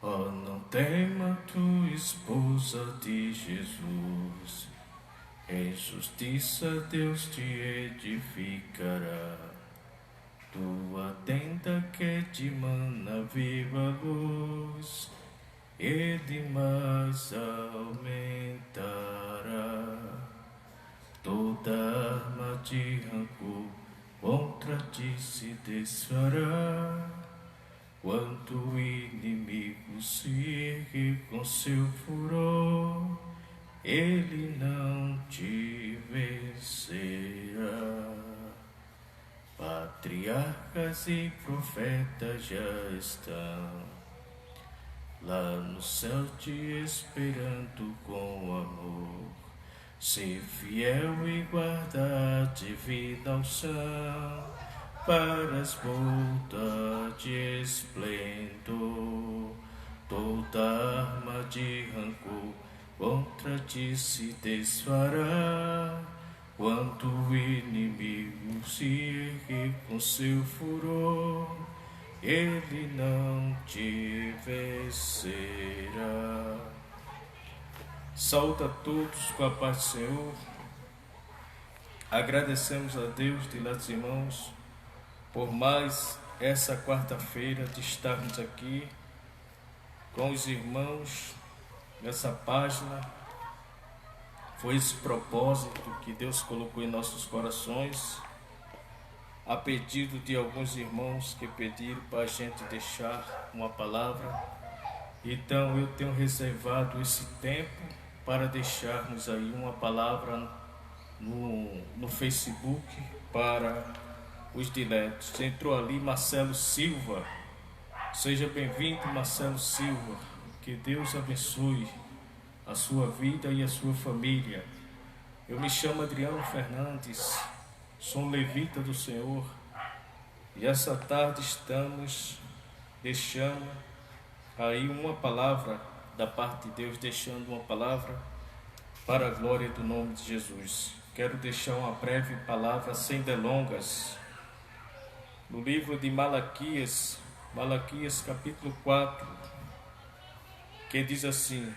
Oh, não tema tu, esposa de Jesus, em justiça Deus te edificará. Tua tenda que te mana viva luz, Ele mais aumentará. Toda arma de rancor contra ti se desfará, quando o inimigo se ergue com seu furor, ele não te vencerá. Patriarcas e profetas já estão lá no céu te esperando com amor. Ser fiel e guardar divina unção para as bodas de esplendor. Toda arma de rancor contra ti se desfará, quando o inimigo se ergue com seu furor, ele não te vencerá. Saúde a todos com a paz do Senhor. Agradecemos a Deus, diletos irmãos, por mais essa quarta-feira de estarmos aqui com os irmãos nessa página. Foi esse propósito que Deus colocou em nossos corações, a pedido de alguns irmãos que pediram para a gente deixar uma palavra. Então eu tenho reservado esse tempo para deixarmos aí uma palavra no Facebook para os diletos. Entrou ali Marcelo Silva. Seja bem-vindo, Marcelo Silva. Que Deus abençoe a sua vida e a sua família. Eu me chamo Adriano Fernandes, sou um levita do Senhor, e essa tarde estamos deixando aí uma palavra da parte de Deus, deixando uma palavra para a glória do nome de Jesus. Quero deixar uma breve palavra sem delongas no livro de Malaquias capítulo 4, que diz assim: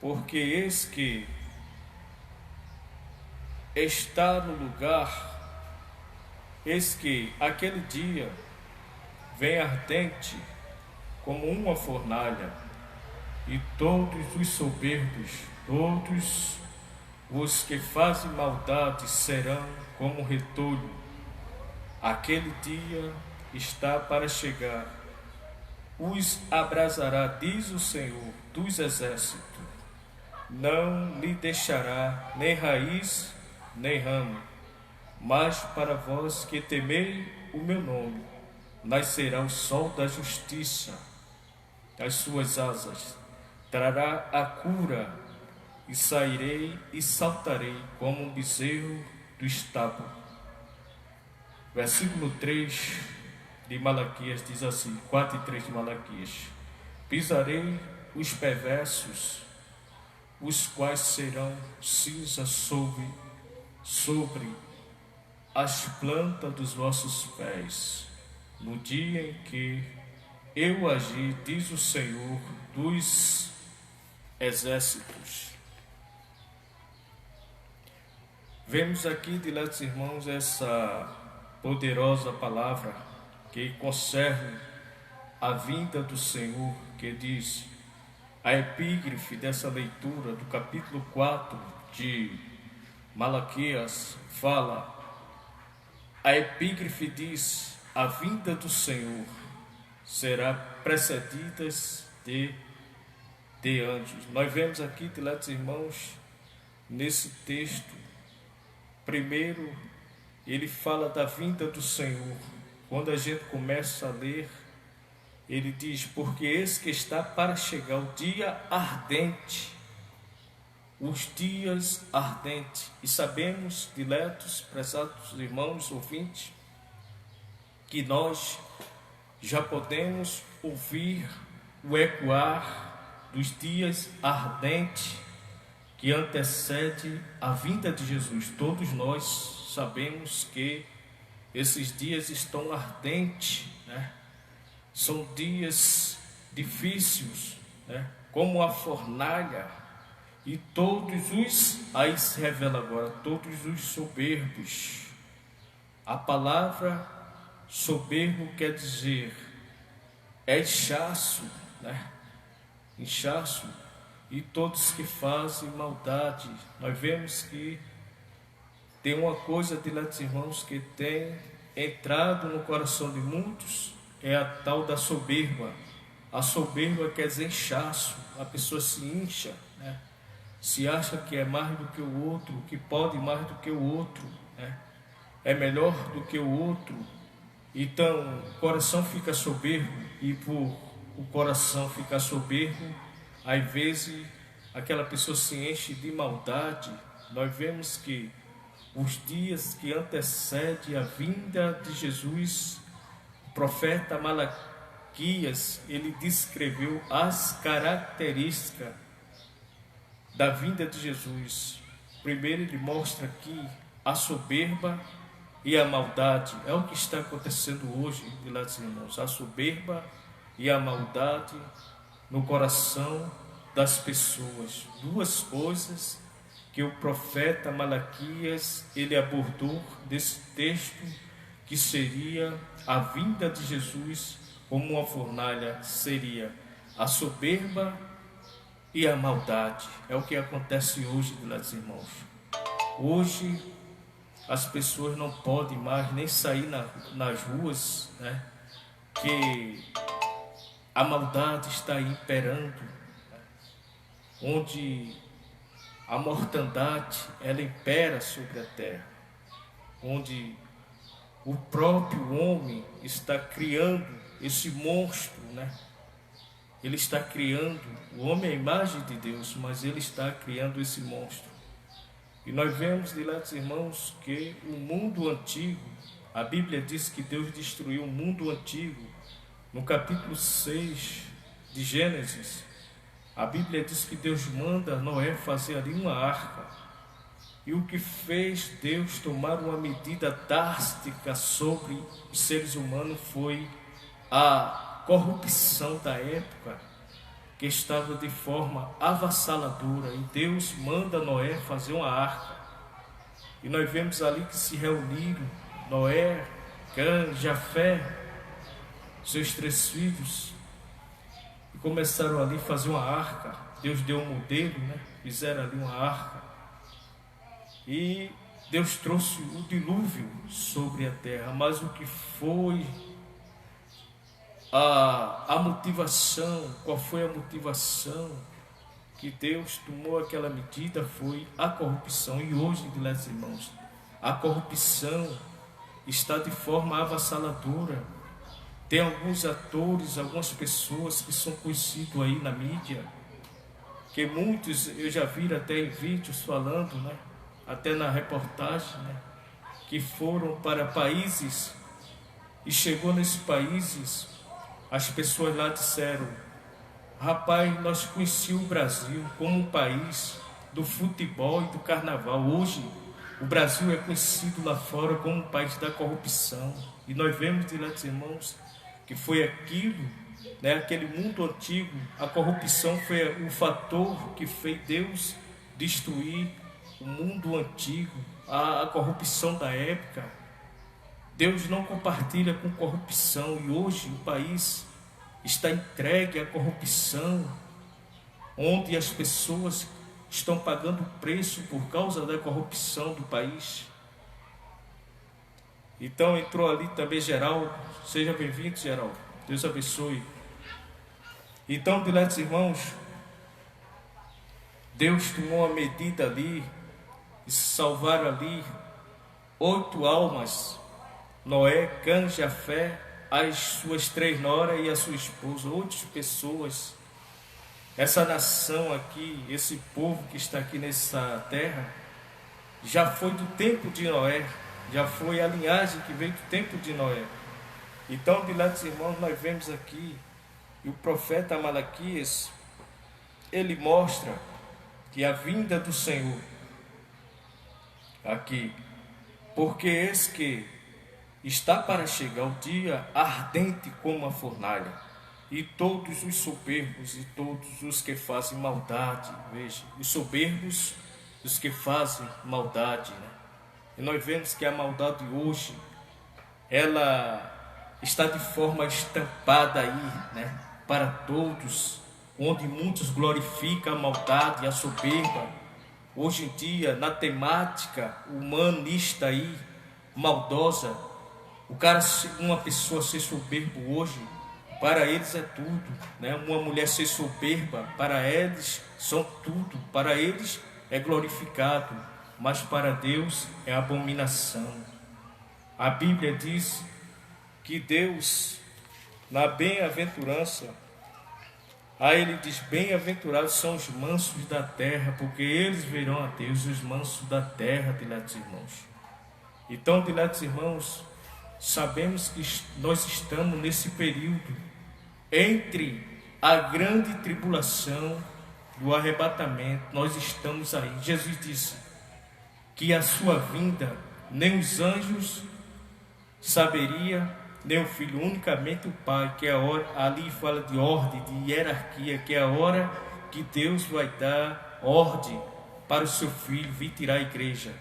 porque eis que está no lugar, eis que aquele dia vem ardente como uma fornalha, e todos os soberbos, todos os que fazem maldade serão como retolho. Aquele dia está para chegar, os abrasará, diz o Senhor dos exércitos, não lhe deixará nem raiz nem ramo. Mas para vós que temei o meu nome, nascerá o sol da justiça, as suas asas trará a cura, e sairei e saltarei como um bezerro do estábulo. Versículo 3 de Malaquias diz assim, 4 e 3 de Malaquias: pisarei os perversos, os quais serão cinza sobre as plantas dos vossos pés, no dia em que eu agi, diz o Senhor dos exércitos. Vemos aqui, diletos irmãos, essa poderosa palavra que concerne a vinda do Senhor, que diz, a epígrafe dessa leitura do capítulo 4 de Malaquias fala, a epígrafe diz, a vinda do Senhor será precedida de anjos. Nós vemos aqui, diletos irmãos, nesse texto, primeiro, ele fala da vinda do Senhor. Quando a gente começa a ler, ele diz, porque eis que está para chegar o dia ardente, os dias ardentes. E sabemos, diletos, prezados irmãos ouvintes, que nós já podemos ouvir o ecoar dos dias ardentes que antecede a vinda de Jesus. Todos nós sabemos que esses dias estão ardentes, né? São dias difíceis, né? Como a fornalha, e aí se revela agora, todos os soberbos. A palavra soberbo quer dizer, é inchaço, né? Inchaço, e todos que fazem maldade. Nós vemos que tem uma coisa, diletos irmãos, que tem entrado no coração de muitos, é a tal da soberba. A soberba quer dizer inchaço, a pessoa se incha, né? Se acha que é mais do que o outro, que pode mais do que o outro, né? É melhor do que o outro. Então o coração fica soberbo, e por o coração ficar soberbo, às vezes aquela pessoa se enche de maldade. Nós vemos que os dias que antecedem a vinda de Jesus, o profeta Malaquias, ele descreveu as características da vinda de Jesus. Primeiro ele mostra aqui a soberba e a maldade. É o que está acontecendo hoje, meus irmãos, a soberba e a maldade no coração das pessoas. Duas coisas que o profeta Malaquias ele abordou desse texto, que seria a vinda de Jesus como uma fornalha, seria a soberba e a maldade. É o que acontece hoje, meus irmãos. Hoje as pessoas não podem mais nem sair nas ruas, né? Que a maldade está imperando, né? Onde a mortandade ela impera sobre a terra, onde o próprio homem está criando esse monstro, né? Ele está criando, o homem é a imagem de Deus, mas ele está criando esse monstro. E nós vemos, diletos irmãos, que o mundo antigo, a Bíblia diz que Deus destruiu o mundo antigo. No capítulo 6 de Gênesis, a Bíblia diz que Deus manda Noé fazer ali uma arca. E o que fez Deus tomar uma medida drástica sobre os seres humanos foi a corrupção da época, que estava de forma avassaladora. E Deus manda Noé fazer uma arca. E nós vemos ali que se reuniram Noé, Cã, Jafé, seus 3 filhos, e começaram ali a fazer uma arca. Deus deu um modelo, né? Fizeram ali uma arca. E Deus trouxe o dilúvio sobre a terra. Mas o que foi a motivação, qual foi a motivação que Deus tomou aquela medida? Foi a corrupção. E hoje, meus irmãos, a corrupção está de forma avassaladora. Tem alguns atores, algumas pessoas que são conhecidos aí na mídia, que muitos eu já vi até em vídeos falando, né? Até na reportagem, né? Que foram para países e chegou nesses países, as pessoas lá disseram: rapaz, nós conhecíamos o Brasil como um país do futebol e do carnaval. Hoje o Brasil é conhecido lá fora como um país da corrupção. E nós vemos, diletos irmãos, que foi aquilo, né, aquele mundo antigo, a corrupção foi o fator que fez Deus destruir o mundo antigo, a corrupção da época. Deus não compartilha com corrupção, e hoje o país está entregue à corrupção, onde as pessoas estão pagando preço por causa da corrupção do país. Então entrou ali também Geraldo. Seja bem-vindo, Geraldo. Deus abençoe. Então, diletos irmãos, Deus tomou uma medida ali e salvaram ali 8 almas: Noé, Cã, Jafé, as suas 3 noras e a sua esposa. 8 pessoas. Essa nação aqui, esse povo que está aqui nessa terra, já foi do tempo de Noé, já foi a linhagem que veio do tempo de Noé. Então, diletos irmãos, nós vemos aqui, e o profeta Malaquias, ele mostra que a vinda do Senhor, aqui, porque eis que está para chegar o dia ardente como a fornalha. e todos os soberbos e todos os que fazem maldade. Veja, os soberbos, os que fazem maldade, né? E nós vemos que a maldade hoje, ela está de forma estampada aí, né? Para todos, onde muitos glorificam a maldade e a soberba. Hoje em dia, na temática humanista aí, maldosa, uma pessoa ser soberbo hoje, para eles é tudo, né? Uma mulher ser soberba, para eles são tudo, para eles é glorificado, mas para Deus é abominação. A Bíblia diz que Deus, na bem-aventurança, aí ele diz: bem-aventurados são os mansos da terra, porque eles verão a Deus. Os mansos da terra, diletos irmãos. Então, diletos irmãos, sabemos que nós estamos nesse período entre a grande tribulação do arrebatamento. Nós estamos aí. Jesus disse que a sua vinda nem os anjos saberia, nem o Filho, unicamente o Pai, que é a hora, ali fala de ordem, de hierarquia, que é a hora que Deus vai dar ordem para o seu Filho vir tirar a igreja.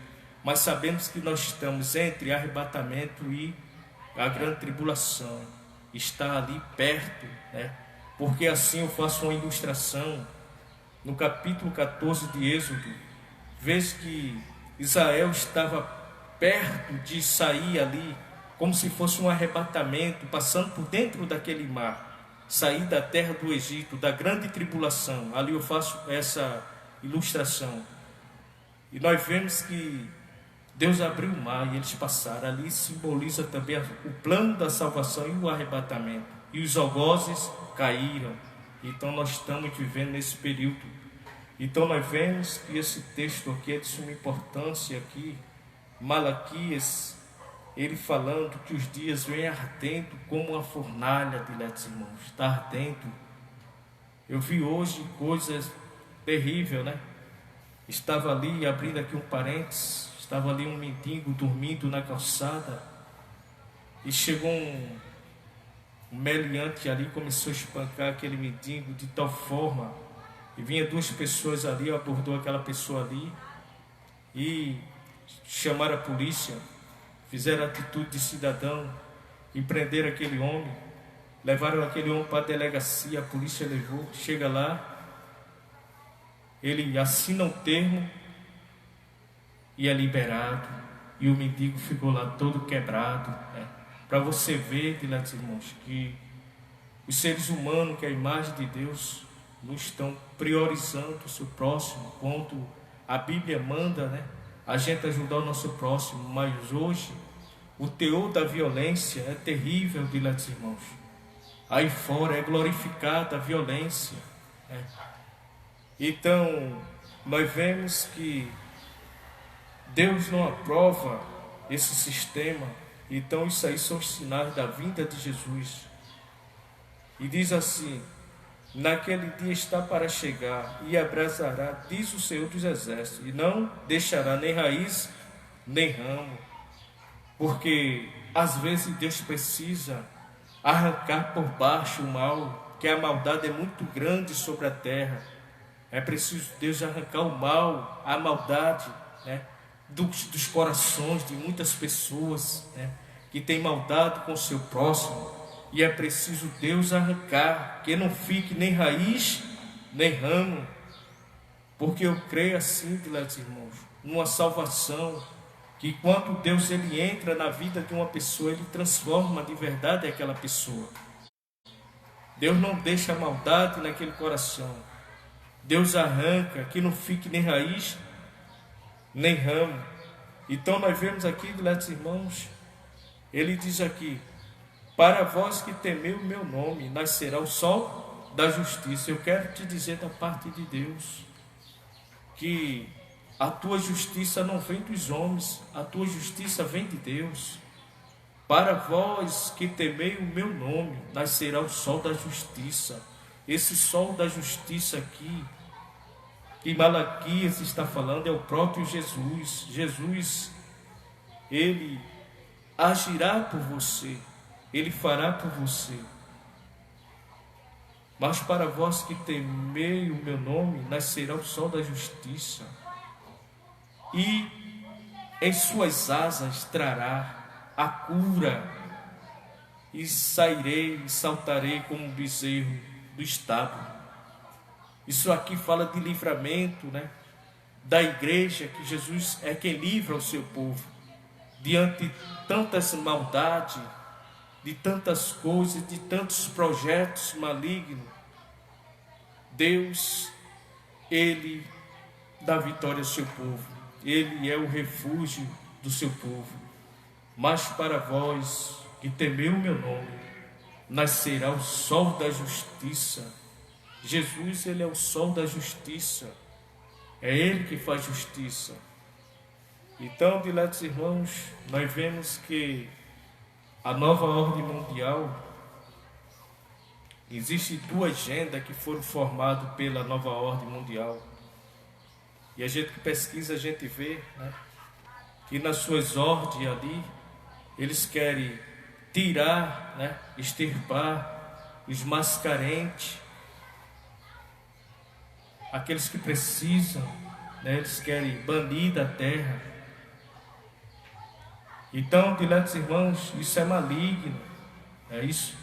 Mas sabemos que nós estamos entre arrebatamento e a grande tribulação, está ali perto, né? Porque assim eu faço uma ilustração no capítulo 14 de Êxodo. Vês que Israel estava perto de sair ali, como se fosse um arrebatamento, passando por dentro daquele mar, sair da terra do Egito, da grande tribulação. Ali eu faço essa ilustração. E nós vemos que Deus abriu o mar e eles passaram. Ali simboliza também o plano da salvação e o arrebatamento. E os algozes caíram. Então nós estamos vivendo nesse período. Então nós vemos que esse texto aqui é de suma importância aqui. Malaquias, ele falando que os dias vêm ardendo como uma fornalha, diletos irmãos. Está ardendo. Eu vi hoje coisas terríveis, né? Estava ali, abrindo aqui um parênteses, estava ali um mendigo dormindo na calçada e chegou um meliante ali, começou a espancar aquele mendigo de tal forma, e vinha duas pessoas ali, abordou aquela pessoa ali e chamaram a polícia, fizeram atitude de cidadão e prenderam aquele homem, levaram aquele homem para a delegacia. A polícia levou, chega lá, ele assina o termo e é liberado, e o mendigo ficou lá todo quebrado, né? Para você ver, diletos irmãos, que os seres humanos, que é a imagem de Deus, não estão priorizando o seu próximo, quanto a Bíblia manda, né? A gente ajudar o nosso próximo. Mas hoje o teor da violência é terrível, diletos irmãos. Aí fora é glorificada a violência, né? Então nós vemos que Deus não aprova esse sistema. Então isso aí são os sinais da vinda de Jesus. E diz assim: naquele dia está para chegar e abrasará, diz o Senhor dos Exércitos, e não deixará nem raiz nem ramo. Porque às vezes Deus precisa arrancar por baixo o mal, que a maldade é muito grande sobre a terra. É preciso Deus arrancar o mal, a maldade, né? Dos corações de muitas pessoas, né, que tem maldade com o seu próximo. E é preciso Deus arrancar, que não fique nem raiz nem ramo. Porque eu creio assim, diletos irmãos, numa salvação, que quando Deus ele entra na vida de uma pessoa, ele transforma de verdade aquela pessoa. Deus não deixa a maldade naquele coração. Deus arranca, que não fique nem raiz nem ramo. Então nós vemos aqui, diletos irmãos, ele diz aqui: para vós que temei o meu nome, nascerá o sol da justiça. Eu quero te dizer da parte de Deus, que a tua justiça não vem dos homens, a tua justiça vem de Deus. Para vós que temei o meu nome, nascerá o sol da justiça. Esse sol da justiça aqui, que Malaquias está falando, é o próprio Jesus. Jesus, ele agirá por você, ele fará por você. Mas para vós que temei o meu nome, nascerá o sol da justiça, e em suas asas trará a cura, e sairei e saltarei como um bezerro do estábulo. Isso aqui fala de livramento, né? Da igreja, que Jesus é quem livra o seu povo diante de tantas maldades, de tantas coisas, de tantos projetos malignos. Deus, Ele dá vitória ao seu povo. Ele é o refúgio do seu povo. Mas para vós que temeu o meu nome, nascerá o sol da justiça. Jesus, Ele é o sol da justiça. É Ele que faz justiça. Então, diletos irmãos, nós vemos que a nova ordem mundial, existe duas agendas que foram formadas pela nova ordem mundial. E a gente que pesquisa, a gente vê, né, que nas suas ordens ali, eles querem tirar, né, extirpar os mais carentes, aqueles que precisam, né, eles querem banir da terra. Então, diletos irmãos, isso é maligno, é isso.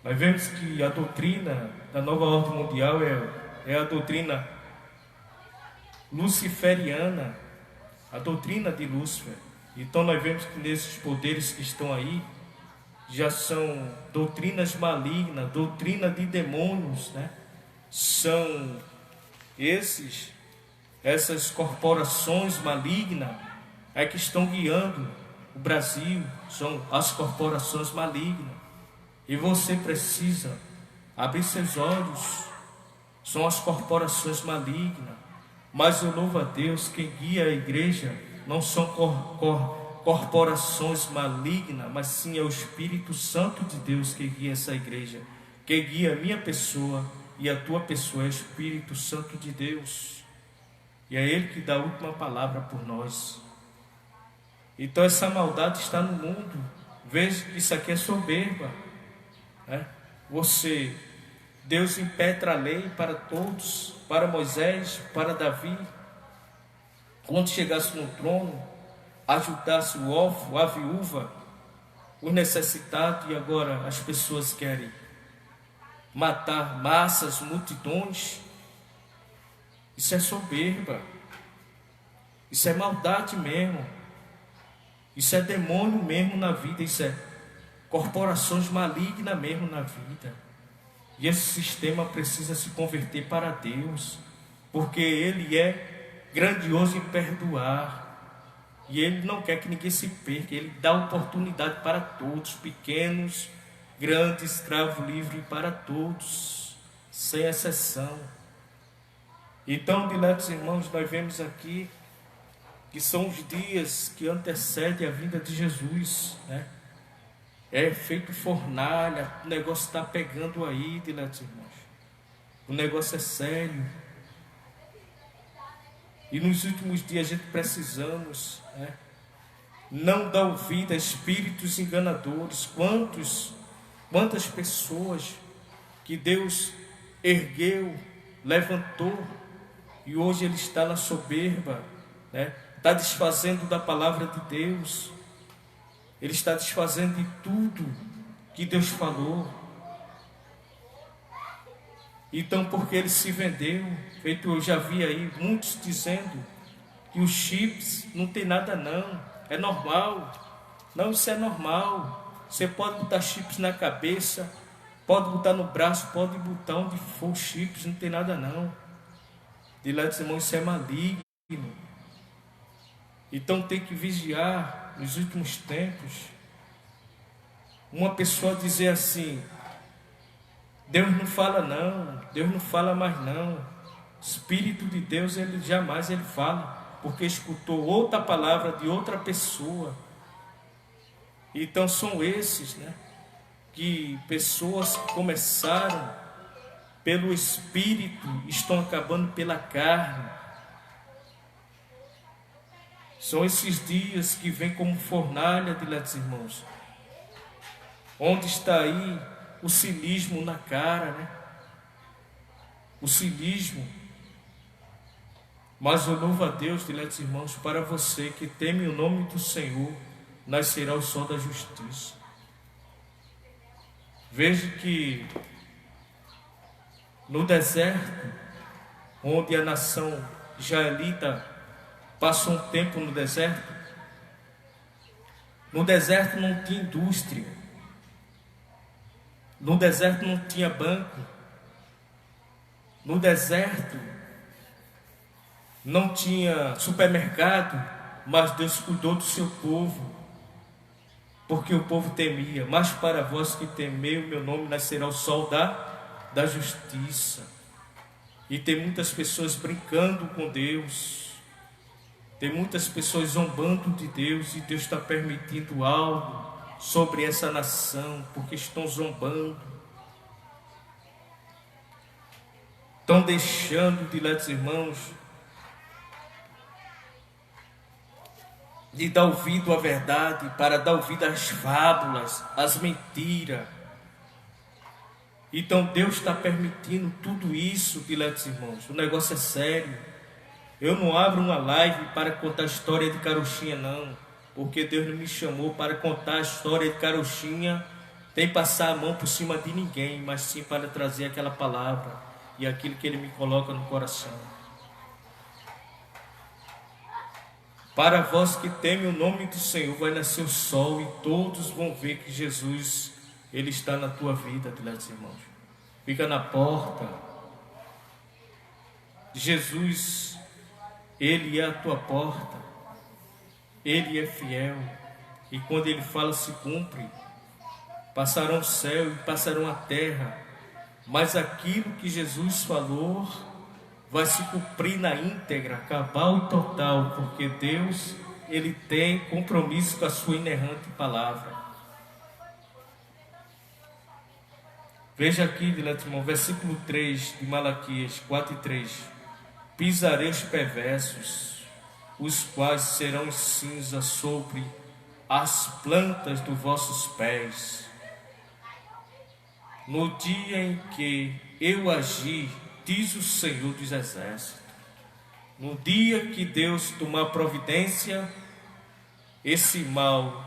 Nós vemos que a doutrina da nova ordem mundial é a doutrina luciferiana, a doutrina de Lúcifer. Então nós vemos que nesses poderes que estão aí, já são doutrinas malignas, doutrina de demônios, né? São essas corporações malignas que estão guiando o Brasil, são as corporações malignas. E você precisa abrir seus olhos, são as corporações malignas. Mas eu louvo a Deus, quem guia a igreja não são corporações malignas, mas sim é o Espírito Santo de Deus que guia essa igreja. Quem guia a minha pessoa e a tua pessoa é o Espírito Santo de Deus. E é Ele que dá a última palavra por nós. Então essa maldade está no mundo. Veja que isso aqui é soberba, né? Deus impetra a lei para todos, para Moisés, para Davi. Quando chegasse no trono, ajudasse o órfão, a viúva, o necessitado, e agora as pessoas querem matar massas, multidões. Isso é soberba, isso é maldade mesmo, isso é demônio mesmo na vida, isso é corporações malignas mesmo na vida. E esse sistema precisa se converter para Deus, porque Ele é grandioso em perdoar, e Ele não quer que ninguém se perca. Ele dá oportunidade para todos, pequenos, grandes, escravo livre, para todos, sem exceção. Então, diletos irmãos, nós vemos aqui que são os dias que antecedem a vinda de Jesus, né? É feito fornalha, o negócio está pegando aí, diletos irmãos. O negócio é sério. E nos últimos dias a gente precisamos, né, não dar ouvido a espíritos enganadores. Quantas pessoas que Deus ergueu, levantou, e hoje ele está na soberba, né? Está desfazendo da palavra de Deus. Ele está desfazendo de tudo que Deus falou. Então, porque ele se vendeu, feito eu já vi aí muitos dizendo que os chips não tem nada não, é normal. Não, isso é normal. Você pode botar chips na cabeça, pode botar no braço, pode botar onde for chips, não tem nada não. Diletos irmãos, isso é maligno. Então tem que vigiar nos últimos tempos. Uma pessoa dizer assim: Deus não fala não, Deus não fala mais não. Espírito de Deus, ele jamais ele fala, porque escutou outra palavra de outra pessoa. Então são esses, né, que pessoas que começaram pelo Espírito estão acabando pela carne. São esses dias que vêm como fornalha, diletos irmãos. Onde está aí o cinismo na cara, né? o cinismo. Mas eu louvo a Deus, diletos irmãos, para você que teme o nome do Senhor, nascerá o sol da justiça. Veja que no deserto, onde a nação israelita passou um tempo no deserto não tinha indústria, no deserto não tinha banco, no deserto não tinha supermercado, mas Deus cuidou do seu povo, porque o povo temia. Mas para vós que temei o meu nome, nascerá o sol da justiça. E tem muitas pessoas brincando com Deus, tem muitas pessoas zombando de Deus, e Deus está permitindo algo sobre essa nação, porque estão zombando, estão deixando, diletos irmãos, de dar ouvido à verdade, para dar ouvido às fábulas, às mentiras. Então Deus está permitindo tudo isso, diletos irmãos. O negócio é sério. Eu não abro uma live para contar a história de carochinha, não, porque Deus não me chamou para contar a história de carochinha, nem passar a mão por cima de ninguém, mas sim para trazer aquela palavra e aquilo que Ele me coloca no coração. Para vós que temem o nome do Senhor, vai nascer o sol, e todos vão ver que Jesus, Ele está na tua vida, diletos irmãos. Fica na porta. Jesus, Ele é a tua porta. Ele é fiel. E quando Ele fala, se cumpre. Passarão o céu e passarão a terra, mas aquilo que Jesus falou vai se cumprir na íntegra, cabal e total, porque Deus, Ele tem compromisso com a sua inerrante palavra. Veja aqui, dileto irmão, versículo 3 de Malaquias 4:3. Pisarei os perversos, os quais serão cinza sobre as plantas dos vossos pés. No dia em que eu agi, diz o Senhor dos Exércitos, no dia que Deus tomar providência, esse mal,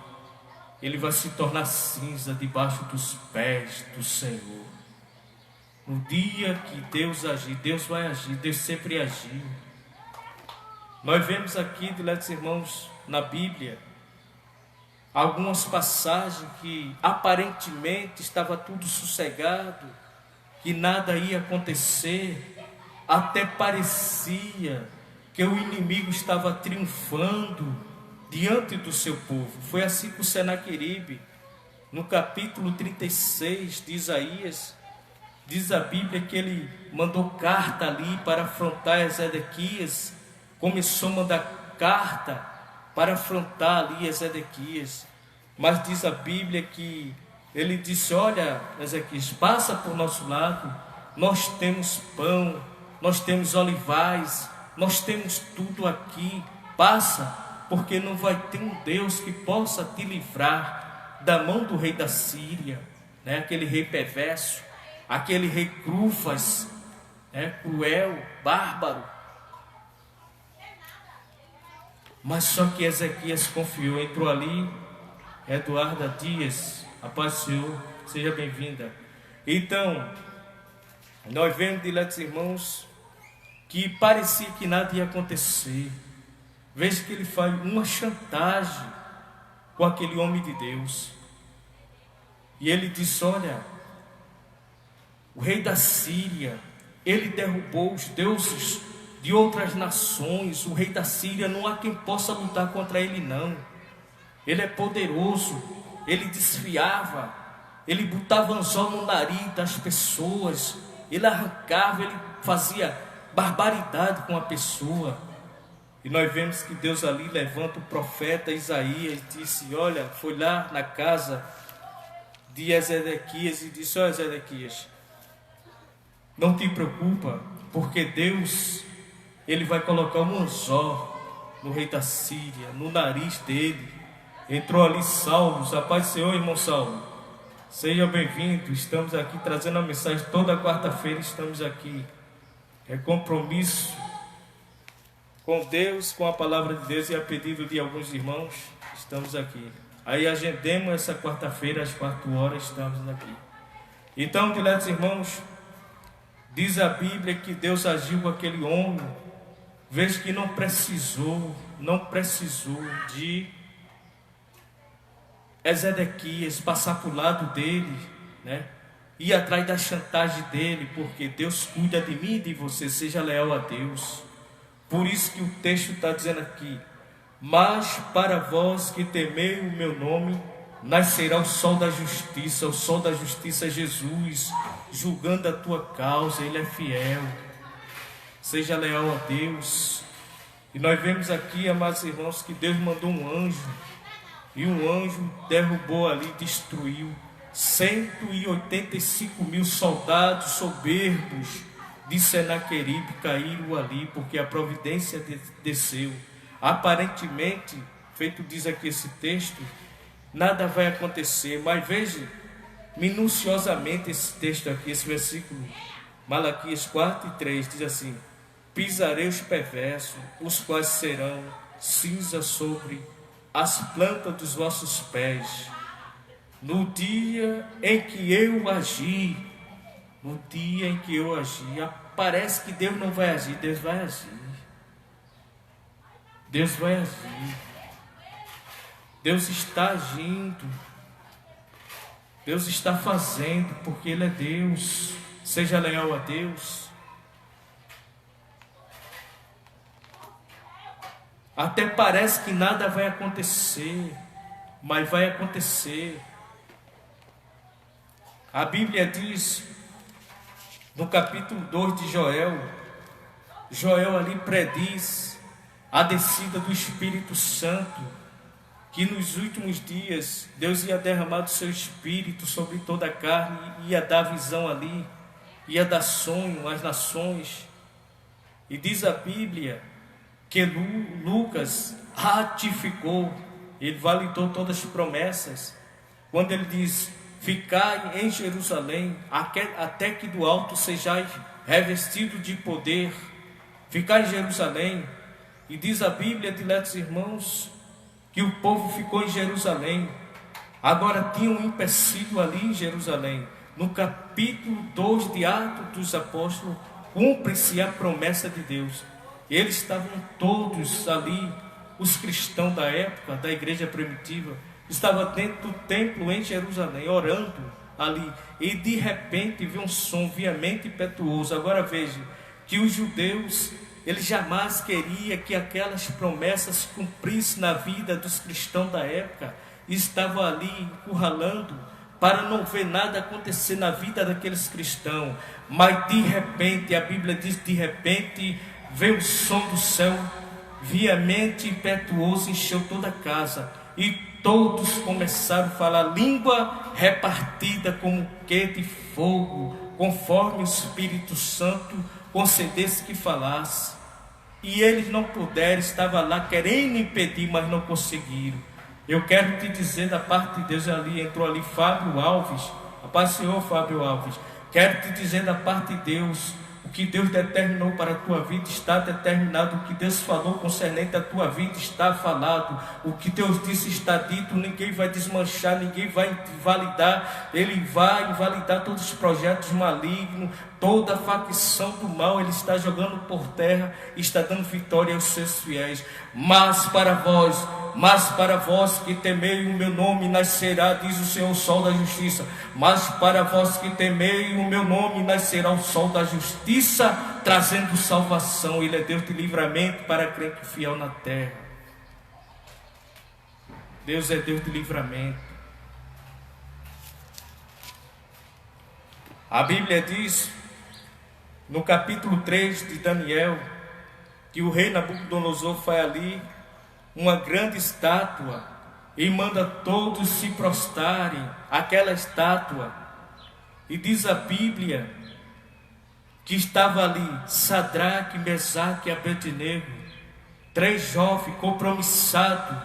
ele vai se tornar cinza debaixo dos pés do Senhor. No dia que Deus agir, Deus vai agir, Deus sempre agiu. Nós vemos aqui, diletos irmãos, na Bíblia, algumas passagens que aparentemente estava tudo sossegado, que nada ia acontecer, até parecia que o inimigo estava triunfando diante do seu povo. Foi assim com Senaqueribe, no capítulo 36 de Isaías, diz a Bíblia que ele mandou carta ali para afrontar Ezequias, começou a mandar carta para afrontar ali Ezequias, mas diz a Bíblia que ele disse: olha, Ezequias, passa por nosso lado, nós temos pão, nós temos olivais, nós temos tudo aqui, passa, porque não vai ter um Deus que possa te livrar da mão do rei da Síria, né? Aquele rei perverso, aquele rei Crufas, né? Cruel, bárbaro. Mas só que Ezequias confiou, entrou ali, Eduarda Dias, a paz do Senhor, seja bem-vinda. Então, nós vemos, diletos irmãos, que parecia que nada ia acontecer. Veja que ele faz uma chantagem com aquele homem de Deus. E ele disse: olha, o rei da Síria, ele derrubou os deuses de outras nações. O rei da Síria, não há quem possa lutar contra ele, não. Ele é poderoso. Ele desfiava, ele botava anzol no nariz das pessoas, ele arrancava, ele fazia barbaridade com a pessoa. E nós vemos que Deus ali levanta o profeta Isaías e disse: olha, foi lá na casa de Ezequias e disse: olha, Ezequias, não te preocupa, porque Deus, Ele vai colocar um anzol no rei da Síria, no nariz dele. Entrou ali Saulo, a paz do Senhor, irmão Saulo, seja bem-vindo. Estamos aqui trazendo a mensagem, toda quarta-feira estamos aqui é compromisso com Deus, com a palavra de Deus, e a pedido de alguns irmãos, estamos aqui. Aí agendemos essa quarta-feira às 4 horas, estamos aqui. Então, diletos irmãos, diz a Bíblia que Deus agiu com aquele homem, veja que não precisou de Ezequias passar para o lado dele, né? Ir atrás da chantagem dele, porque Deus cuida de mim e de você, seja leal a Deus. Por isso que o texto está dizendo aqui: mas para vós que temei o meu nome, nascerá o sol da justiça. O sol da justiça é Jesus, julgando a tua causa. Ele é fiel, seja leal a Deus. E nós vemos aqui, amados irmãos, que Deus mandou um anjo, e um anjo derrubou ali, destruiu 185.000 soldados soberbos de Senaqueribe, caíram ali, porque a providência desceu. Aparentemente, feito diz aqui esse texto, nada vai acontecer, mas veja minuciosamente esse texto aqui, esse versículo, Malaquias 4:3, diz assim: pisarei os perversos, os quais serão cinza sobre as plantas dos vossos pés. No dia em que eu agi, parece que Deus não vai agir. Deus vai agir. Deus vai agir. Deus está agindo. Deus está fazendo, porque Ele é Deus. Seja leal a Deus. Até parece que nada vai acontecer, mas vai acontecer. A Bíblia diz, no capítulo 2 de Joel ali prediz a descida do Espírito Santo, que nos últimos dias Deus ia derramar do seu Espírito sobre toda a carne, ia dar visão ali, ia dar sonho às nações. E diz a Bíblia que Lucas ratificou, ele validou todas as promessas, quando ele diz: ficai em Jerusalém, até que do alto sejais revestido de poder. Ficai em Jerusalém. E diz a Bíblia, diletos irmãos, que o povo ficou em Jerusalém. Agora tinha um empecilho ali em Jerusalém. No capítulo 2 de Atos dos Apóstolos, cumpre-se a promessa de Deus. Eles estavam todos ali, os cristãos da época, da igreja primitiva, estava dentro do templo em Jerusalém, orando ali, e de repente viu um som veemente e impetuoso. Agora veja, que os judeus, eles jamais queriam que aquelas promessas cumprissem na vida dos cristãos da época, e estavam ali encurralando, para não ver nada acontecer na vida daqueles cristãos. Mas de repente, a Bíblia diz, de repente, veio o som do céu, veemente e impetuoso, encheu toda a casa, e todos começaram a falar língua repartida como que de fogo, conforme o Espírito Santo concedesse que falasse. E eles não puderam, estavam lá querendo impedir, mas não conseguiram. Eu quero te dizer da parte de Deus, ali entrou ali Fábio Alves, a paz do Senhor Fábio Alves, quero te dizer da parte de Deus, o que Deus determinou para a tua vida está determinado. O que Deus falou concernente à tua vida está falado. O que Deus disse está dito. Ninguém vai desmanchar, ninguém vai invalidar. Ele vai invalidar todos os projetos malignos, toda a facção do mal. Ele está jogando por terra e está dando vitória aos seus fiéis. Mas para vós que temei o meu nome, nascerá, diz o Senhor, o sol da justiça. Mas para vós que temei o meu nome, nascerá o sol da justiça, trazendo salvação. Ele é Deus de livramento para crente fiel na terra. Deus é Deus de livramento. A Bíblia diz, no capítulo 3 de Daniel, que o rei Nabucodonosor faz ali uma grande estátua e manda todos se prostrarem àquela estátua. E diz a Bíblia que estava ali Sadraque, Mesaque e Abednego, 3 jovens compromissados,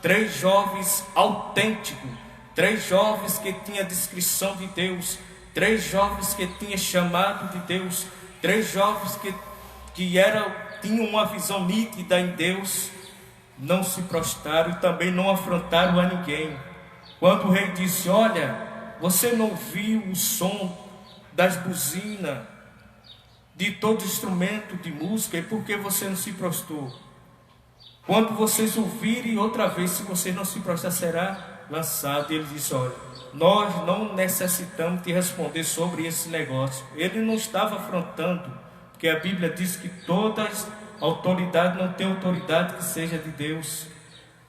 3 jovens autênticos, 3 jovens que tinham a descrição de Deus, 3 jovens que tinham chamado de Deus, 3 jovens tinham uma visão nítida em Deus, não se prostraram e também não afrontaram a ninguém. Quando o rei disse: olha, você não viu o som das buzinas, de todo instrumento de música, e por que você não se prostrou? Quando vocês ouvirem outra vez, se vocês não se prostrar, será lançado. E ele disse: olha, nós não necessitamos te responder sobre esse negócio. Ele não estava afrontando, porque a Bíblia diz que todas autoridade não tem autoridade que seja de Deus.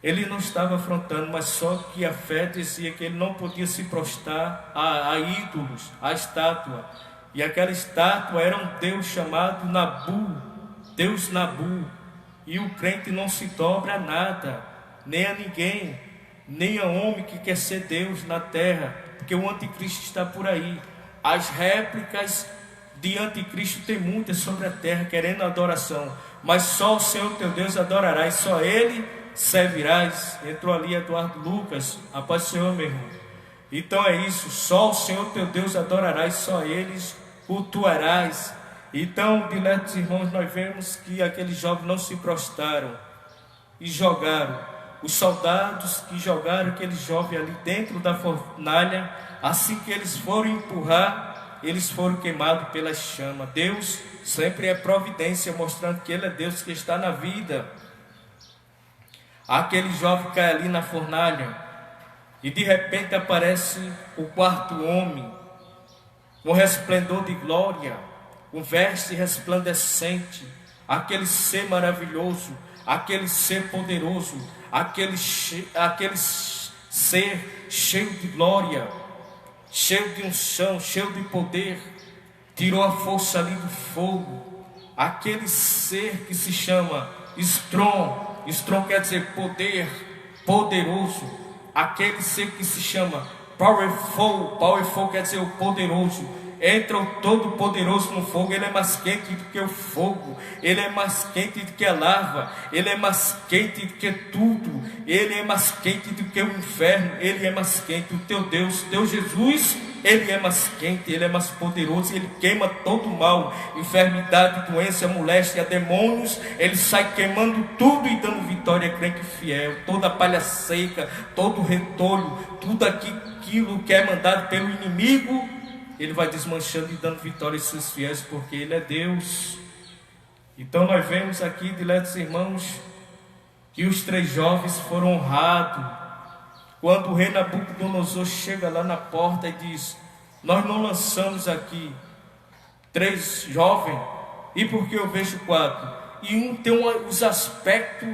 Ele não estava afrontando, mas só que a fé dizia que ele não podia se prostrar a ídolos, a estátua. E aquela estátua era um Deus chamado Nabu, Deus Nabu. E o crente não se dobra a nada, nem a ninguém, nem a homem que quer ser Deus na terra, porque o anticristo está por aí. As réplicas de anticristo tem muitas sobre a terra, querendo adoração, mas só o Senhor teu Deus adorarás, só Ele servirás. Entrou ali Eduardo Lucas, a paz do Senhor, meu irmão. Então é isso, só o Senhor teu Deus adorarás, só eles cultuarás. Então, diletos irmãos, nós vemos que aqueles jovens não se prostraram e jogaram. Os soldados que jogaram aqueles jovens ali dentro da fornalha, assim que eles foram empurrar, eles foram queimados pelas chamas. Deus sempre é providência, mostrando que Ele é Deus que está na vida. Aquele jovem cai ali na fornalha, e de repente aparece o 4º homem, com resplendor de glória, com veste resplandecente, aquele ser maravilhoso, aquele ser poderoso, aquele ser cheio de glória, cheio de unção, cheio de poder, tirou a força ali do fogo, aquele ser que se chama Strong quer dizer poder, poderoso, aquele ser que se chama Powerful quer dizer o poderoso. Entra o Todo-Poderoso no fogo, Ele é mais quente do que o fogo, Ele é mais quente do que a lava, Ele é mais quente do que tudo, Ele é mais quente do que o inferno, Ele é mais quente. O teu Deus, teu Jesus, Ele é mais quente, Ele é mais poderoso, Ele queima todo o mal, enfermidade, doença, moléstia, demônios, Ele sai queimando tudo e dando vitória a crente fiel. Toda a palha seca, todo o retolho, tudo aquilo que é mandado pelo inimigo, Ele vai desmanchando e dando vitória aos seus fiéis, porque Ele é Deus. Então nós vemos aqui, diletos irmãos, que os 3 jovens foram honrados. Quando o rei Nabucodonosor chega lá na porta e diz: nós não lançamos aqui 3 jovens, e porque eu vejo 4? E um tem os aspectos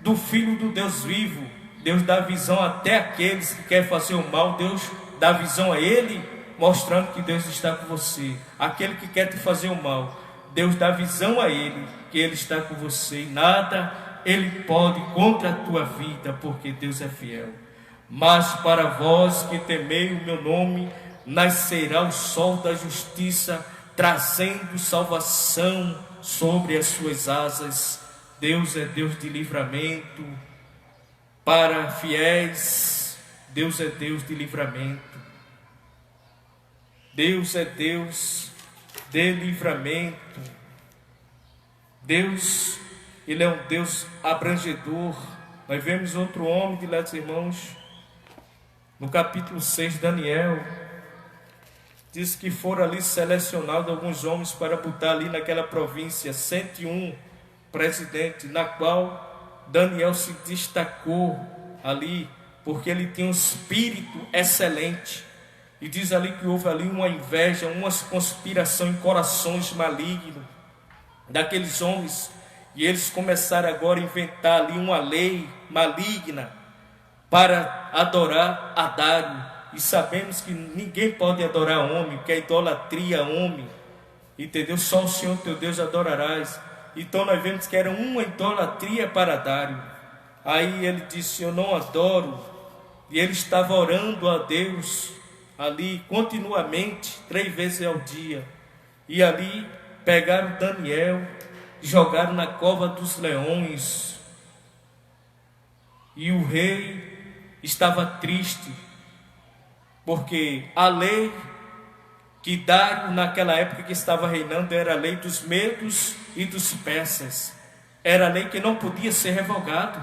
do Filho do Deus vivo. Deus dá visão até àqueles que querem fazer o mal, Deus dá visão a ele, mostrando que Deus está com você. Aquele que quer te fazer o mal, Deus dá visão a ele, que Ele está com você, e nada Ele pode contra a tua vida, porque Deus é fiel. Mas para vós que temei o meu nome, nascerá o sol da justiça, trazendo salvação sobre as suas asas. Deus é Deus de livramento para fiéis, Deus é Deus de livramento. Deus é Deus de livramento. Deus, Ele é um Deus abrangedor. Nós vemos outro homem, diletos irmãos, no capítulo 6, Daniel, diz que foram ali selecionados alguns homens para botar ali naquela província 101 presidentes, na qual Daniel se destacou ali, porque ele tinha um espírito excelente. E diz ali que houve ali uma inveja, uma conspiração em corações malignos daqueles homens. E eles começaram agora a inventar ali uma lei maligna para adorar a Dário. E sabemos que ninguém pode adorar homem, que é idolatria a homem. Entendeu? Só o Senhor teu Deus adorarás. Então nós vemos que era uma idolatria para Dário. Aí ele disse: eu não adoro. E ele estava orando a Deus ali continuamente, 3 vezes ao dia. E ali pegaram Daniel, jogaram na cova dos leões. E o rei estava triste, porque a lei que Dário, naquela época que estava reinando, era a lei dos medos e dos persas. Era a lei que não podia ser revogada.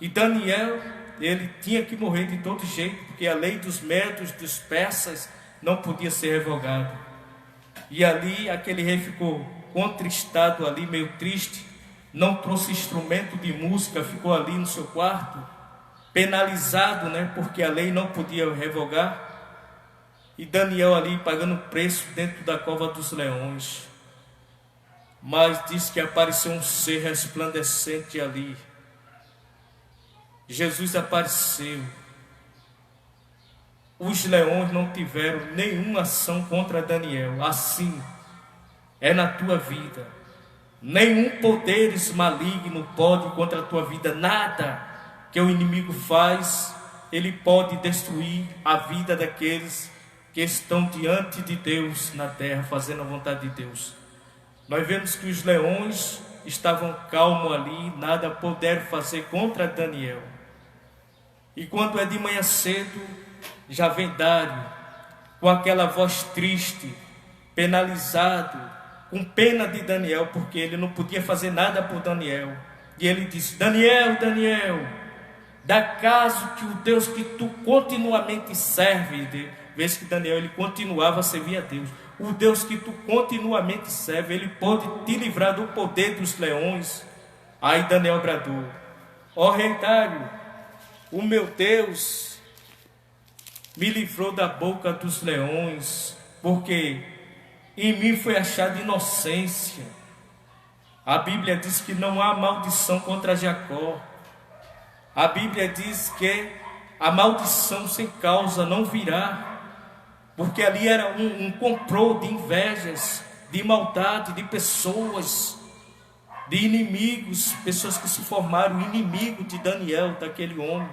E Daniel, ele tinha que morrer de todo jeito, porque a lei dos medos, dos persas, não podia ser revogada. E ali, aquele rei ficou contristado ali, meio triste, não trouxe instrumento de música, ficou ali no seu quarto, penalizado, porque a lei não podia revogar. E Daniel ali pagando preço dentro da cova dos leões. Mas diz que apareceu um ser resplandecente ali. Jesus apareceu. Os leões não tiveram nenhuma ação contra Daniel. Assim é na tua vida. Nenhum poder maligno pode contra a tua vida. Nada que o inimigo faz, ele pode destruir a vida daqueles que estão diante de Deus na terra, fazendo a vontade de Deus. Nós vemos que os leões estavam calmos ali, nada puderam fazer contra Daniel. E quando é de manhã cedo, já vem Dário, com aquela voz triste, penalizado, com pena de Daniel, porque ele não podia fazer nada por Daniel. E ele disse: Daniel, Daniel, dá caso que o Deus que tu continuamente serve, vês que Daniel ele continuava a servir a Deus, o Deus que tu continuamente serve, ele pode te livrar do poder dos leões. Aí Daniel bradou: ó rei Dário, o meu Deus me livrou da boca dos leões, porque em mim foi achada inocência. A Bíblia diz que não há maldição contra Jacó. A Bíblia diz que a maldição sem causa não virá, porque ali era um complô de invejas, de maldade, de pessoas, de inimigos, pessoas que se formaram inimigo de Daniel, daquele homem,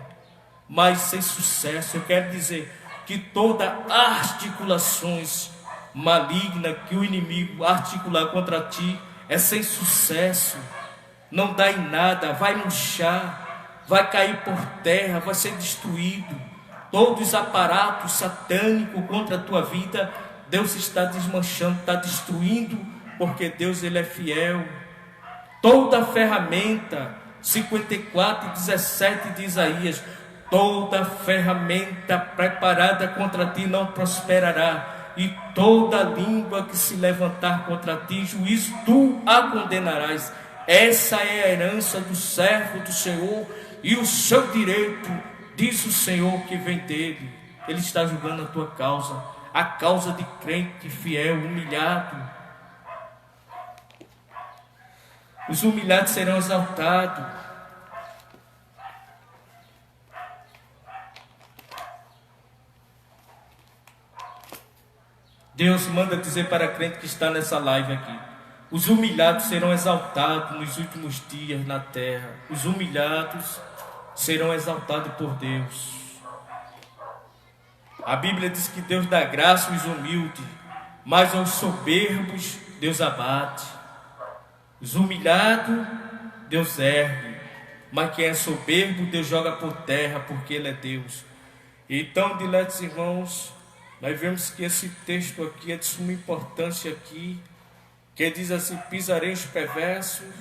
mas sem sucesso. Eu quero dizer que toda articulações maligna que o inimigo articular contra ti é sem sucesso, não dá em nada, vai murchar, vai cair por terra, vai ser destruído. Todos os aparatos satânicos contra a tua vida, Deus está desmanchando, está destruindo, porque Deus ele é fiel. Toda ferramenta, 54:17 de Isaías, toda ferramenta preparada contra ti não prosperará, e toda língua que se levantar contra ti, juízo tu a condenarás. Essa é a herança do servo do Senhor, e o seu direito, diz o Senhor, que vem dele. Ele está julgando a tua causa, a causa de crente fiel, humilhado. Os humilhados serão exaltados. Deus manda dizer para a crente que está nessa live aqui: os humilhados serão exaltados nos últimos dias na terra. Os humilhados serão exaltados por Deus. A Bíblia diz que Deus dá graça aos humildes, mas aos soberbos Deus abate. Os humilhados Deus ergue, mas quem é soberbo Deus joga por terra, porque Ele é Deus. Então, diletos irmãos, nós vemos que esse texto aqui é de suma importância aqui, que diz assim: pisarei os perversos,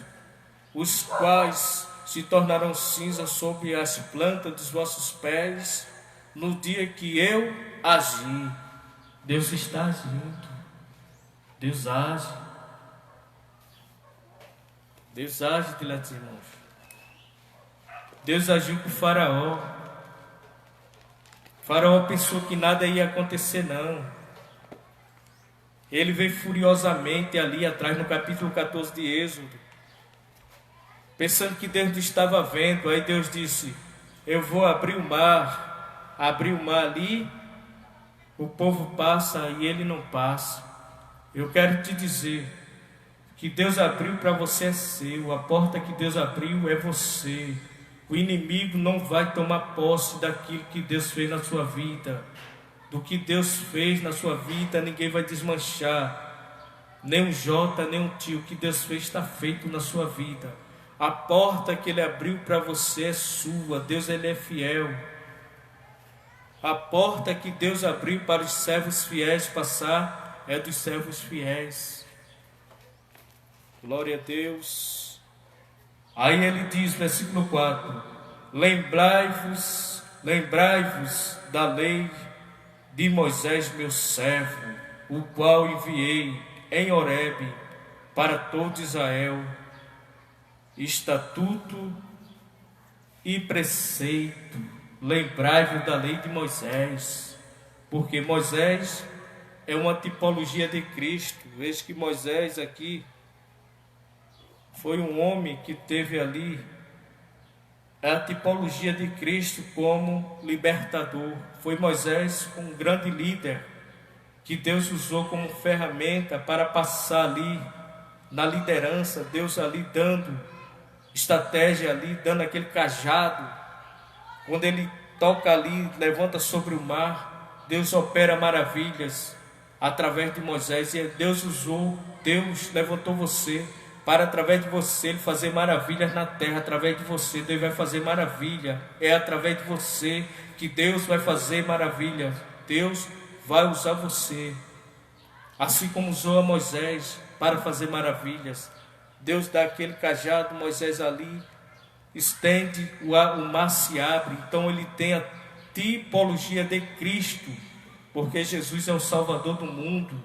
os quais se tornarão cinza sobre as plantas dos vossos pés, no dia que eu agir. Deus está agindo, Deus age. Deus age, diletos irmãos. Deus agiu com o Faraó. Faraó pensou que nada ia acontecer, não. Ele veio furiosamente ali atrás, no capítulo 14 de Êxodo, pensando que Deus não estava vendo. Aí Deus disse: eu vou abrir o mar. Abrir o mar ali, o povo passa e ele não passa. Eu quero te dizer que Deus abriu para você é seu. A porta que Deus abriu é você. O inimigo não vai tomar posse daquilo que Deus fez na sua vida. Do que Deus fez na sua vida, ninguém vai desmanchar. Nem um Jota, nem um tio. O que Deus fez está feito na sua vida. A porta que Ele abriu para você é sua. Deus, Ele é fiel. A porta que Deus abriu para os servos fiéis passar é dos servos fiéis. Glória a Deus. Aí ele diz, versículo 4: Lembrai-vos da lei de Moisés, meu servo, o qual enviei em Horebe para todo Israel, estatuto e preceito. Lembrai-vos da lei de Moisés, porque Moisés é uma tipologia de Cristo. Veja que Moisés aqui foi um homem que teve ali a tipologia de Cristo como libertador. Foi Moisés um grande líder que Deus usou como ferramenta para passar ali na liderança. Deus ali dando estratégia, ali dando aquele cajado. Quando ele toca ali, levanta sobre o mar, Deus opera maravilhas através de Moisés. E Deus usou, Deus levantou você para, através de você, Ele fazer maravilhas na terra. Através de você, Deus vai fazer maravilha. É através de você que Deus vai fazer maravilha. Deus vai usar você, assim como usou a Moisés para fazer maravilhas. Deus dá aquele cajado, Moisés ali estende, o mar se abre. Então ele tem a tipologia de Cristo, porque Jesus é o Salvador do mundo.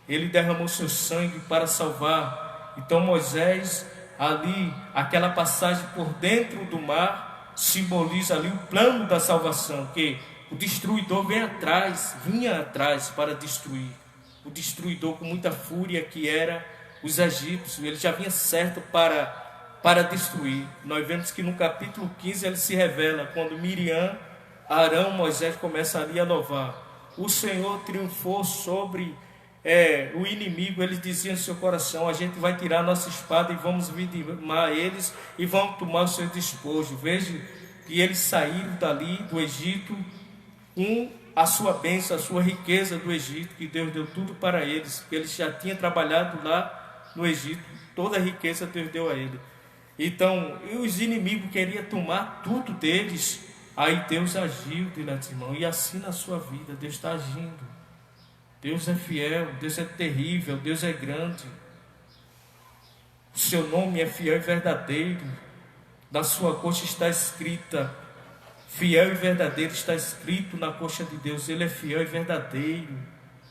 Ele derramou seu sangue para salvar. Então Moisés ali, aquela passagem por dentro do mar, simboliza ali o plano da salvação, que o destruidor vinha atrás para destruir. O destruidor com muita fúria, que era os egípcios, ele já vinha certo para destruir. Nós vemos que no capítulo 15 ele se revela, quando Miriam, Arão, Moisés começam ali a louvar. O Senhor triunfou sobre o inimigo. Eles diziam em seu coração: a gente vai tirar nossa espada e vamos vidimar eles e vamos tomar o seu despojo. Veja que eles saíram dali do Egito com a sua bênção, a sua riqueza do Egito, que Deus deu tudo para eles, porque eles já tinham trabalhado lá no Egito, toda a riqueza Deus deu a ele. Então, os inimigos queriam tomar tudo deles. Aí Deus agiu, diletos irmãos, e assim na sua vida, Deus está agindo. Deus é fiel, Deus é terrível, Deus é grande. O seu nome é fiel e verdadeiro. Na sua coxa está escrita, fiel e verdadeiro está escrito na coxa de Deus. Ele é fiel e verdadeiro.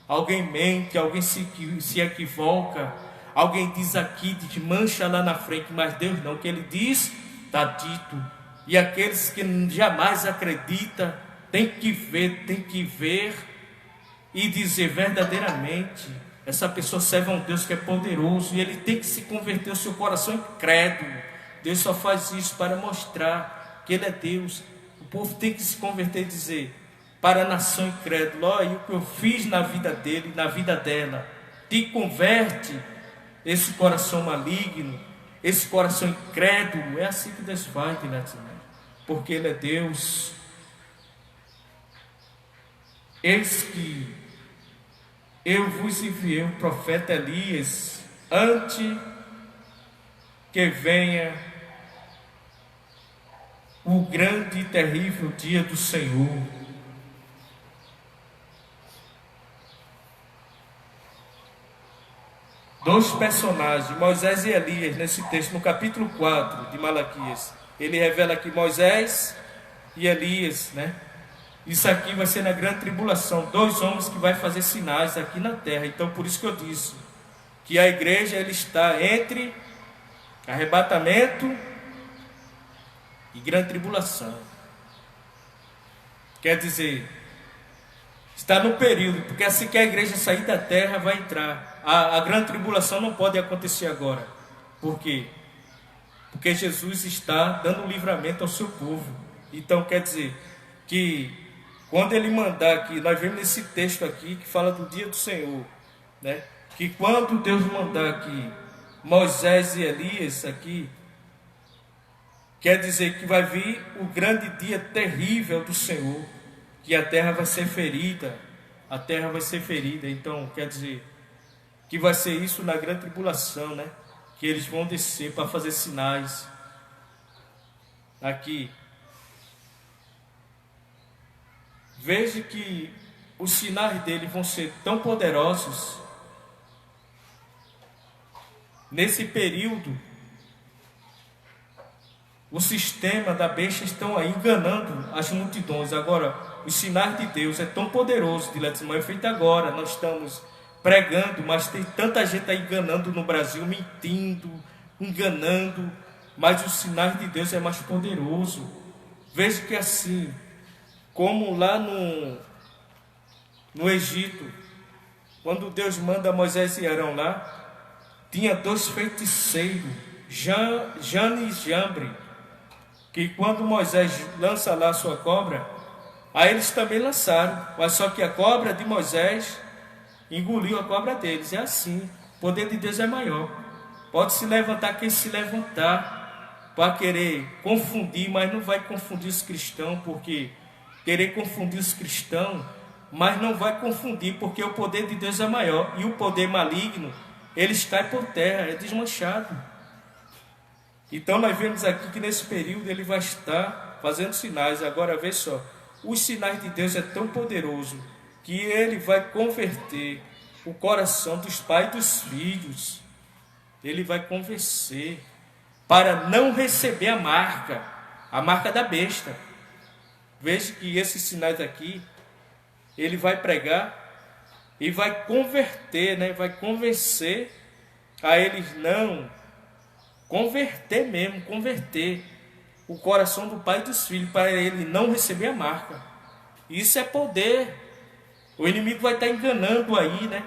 Alguém mente, alguém se equivoca, alguém diz aqui, diz mancha lá na frente, mas Deus não, o que Ele diz, está dito. E aqueles que jamais acreditam, tem que ver e dizer verdadeiramente, essa pessoa serve a um Deus que é poderoso, e ele tem que se converter o seu coração incrédulo. Deus só faz isso para mostrar que Ele é Deus. O povo tem que se converter e dizer para a nação incrédula: olha o que eu fiz na vida dele, na vida dela. Te converte esse coração maligno, esse coração incrédulo. É assim que Deus faz, porque Ele é Deus. Eis que eu vos enviei o profeta Elias, antes que venha o grande e terrível dia do Senhor. Dois personagens, Moisés e Elias, nesse texto, no capítulo 4 de Malaquias. Ele revela aqui Moisés e Elias, né? Isso aqui vai ser na grande tribulação, dois homens que vai fazer sinais aqui na terra. Então por isso que eu disse que a igreja ele está entre arrebatamento e grande tribulação. Quer dizer, está no período, porque assim que a igreja sair da terra vai entrar. A grande tribulação não pode acontecer agora. Por quê? Porque Jesus está dando livramento ao seu povo. Então quer dizer que quando Ele mandar aqui, nós vemos nesse texto aqui que fala do dia do Senhor, né? Que quando Deus mandar aqui Moisés e Elias aqui, quer dizer que vai vir o grande dia terrível do Senhor, que a terra vai ser ferida, a terra vai ser ferida. Então quer dizer que vai ser isso na grande tribulação, né? Que eles vão descer para fazer sinais aqui. veja que os sinais dele vão ser tão poderosos. Nesse período, o sistema da besta estão aí enganando as multidões. Agora, os sinais de Deus é tão poderoso, diletos irmãos, é feito agora. Nós estamos pregando, mas tem tanta gente aí enganando no Brasil, mentindo, enganando. Mas os sinais de Deus é mais poderoso. Veja que assim, como lá no Egito, quando Deus manda Moisés e Arão lá, tinha dois feiticeiros, Jane e Jambre, que quando Moisés lança lá a sua cobra, aí eles também lançaram, mas só que a cobra de Moisés engoliu a cobra deles. É assim, o poder de Deus é maior. Pode se levantar quem se levantar para querer confundir, mas não vai confundir os cristãos, porque querer confundir os cristãos, mas não vai confundir, porque o poder de Deus é maior, e o poder maligno, eles caem por terra, é desmanchado. Então nós vemos aqui que nesse período ele vai estar fazendo sinais. Agora vê só, os sinais de Deus é tão poderoso que ele vai converter o coração dos pais e dos filhos. Ele vai convencer para não receber a marca da besta. Veja que esses sinais aqui, ele vai pregar e vai converter, né? Vai convencer a eles não converter mesmo, converter o coração do pai e dos filhos para ele não receber a marca. Isso é poder. O inimigo vai estar enganando aí, né?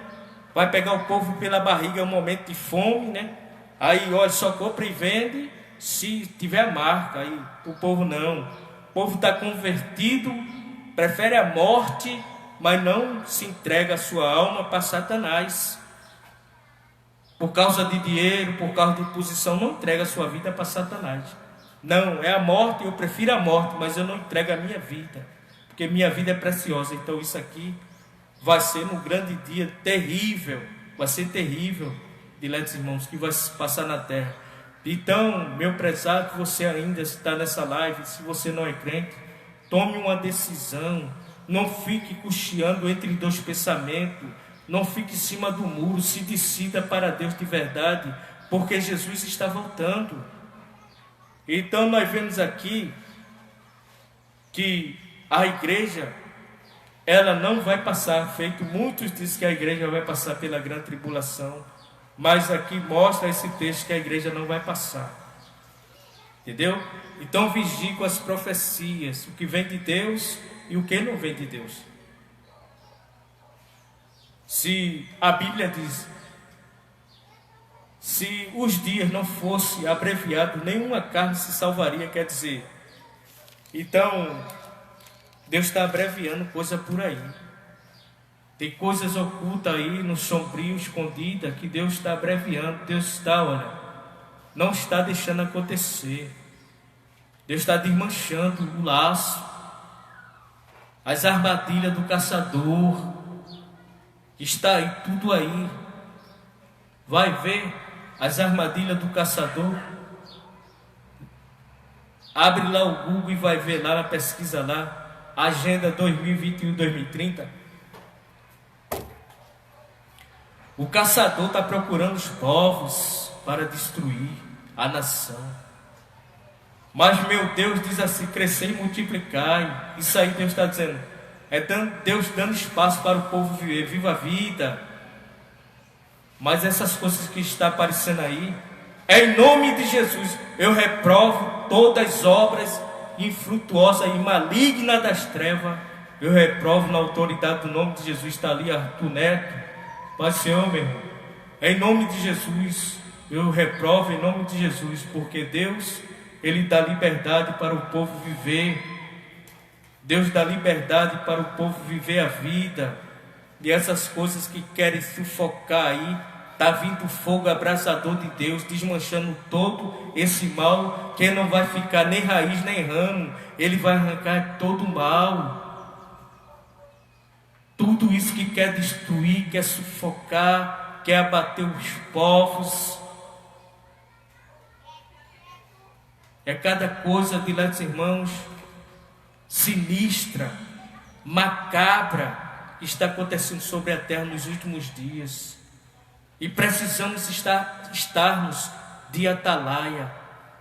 Vai pegar o povo pela barriga em um momento de fome, né? Aí, olha, só compra e vende se tiver a marca. Aí o povo não. O povo está convertido, prefere a morte, mas não se entrega a sua alma para Satanás. Por causa de dinheiro, por causa de posição, não entrega a sua vida para Satanás. Não, é a morte, eu prefiro a morte, mas eu não entrego a minha vida, porque minha vida é preciosa. Então isso aqui vai ser no grande dia terrível, vai ser terrível, diletos irmãos, que vai se passar na terra. Então, meu prezado, você ainda está nessa live, se você não é crente, tome uma decisão, não fique cocheando entre dois pensamentos, não fique em cima do muro, se decida para Deus de verdade, porque Jesus está voltando. Então nós vemos aqui que a igreja, ela não vai passar, feito muitos dizem que a igreja vai passar pela grande tribulação, mas aqui mostra esse texto que a igreja não vai passar. Entendeu? Então vigie com as profecias, o que vem de Deus e o que não vem de Deus. Se a Bíblia diz, se os dias não fossem abreviados, nenhuma carne se salvaria, quer dizer, então Deus está abreviando coisa por aí. Tem coisas ocultas aí no sombrio, escondida, que Deus está abreviando. Deus está, olha, não está deixando acontecer. Deus está desmanchando o laço, as armadilhas do caçador. Está aí, tudo aí. Vai ver as armadilhas do caçador. Abre lá o Google e vai ver lá na pesquisa lá, Agenda 2021-2030. O caçador está procurando os povos para destruir a nação. Mas meu Deus diz assim, crescer e multiplicar. Isso aí Deus está dizendo. É Deus dando espaço para o povo viver, viva a vida. Mas essas coisas que está aparecendo aí, é em nome de Jesus. Eu reprovo todas as obras infrutuosas e malignas das trevas. Eu reprovo na autoridade do nome de Jesus. Está ali Arthur Neto. Pai Senhor, meu irmão. É em nome de Jesus. Eu reprovo em nome de Jesus. Porque Deus, Ele dá liberdade para o povo viver. Deus dá liberdade para o povo viver a vida. E essas coisas que querem sufocar aí, está vindo fogo abrasador de Deus, desmanchando todo esse mal, que não vai ficar nem raiz nem ramo. Ele vai arrancar todo o mal. Tudo isso que quer destruir, quer sufocar, quer abater os povos. É cada coisa, diletos irmãos, sinistra, macabra que está acontecendo sobre a terra nos últimos dias. E precisamos estarmos de atalaia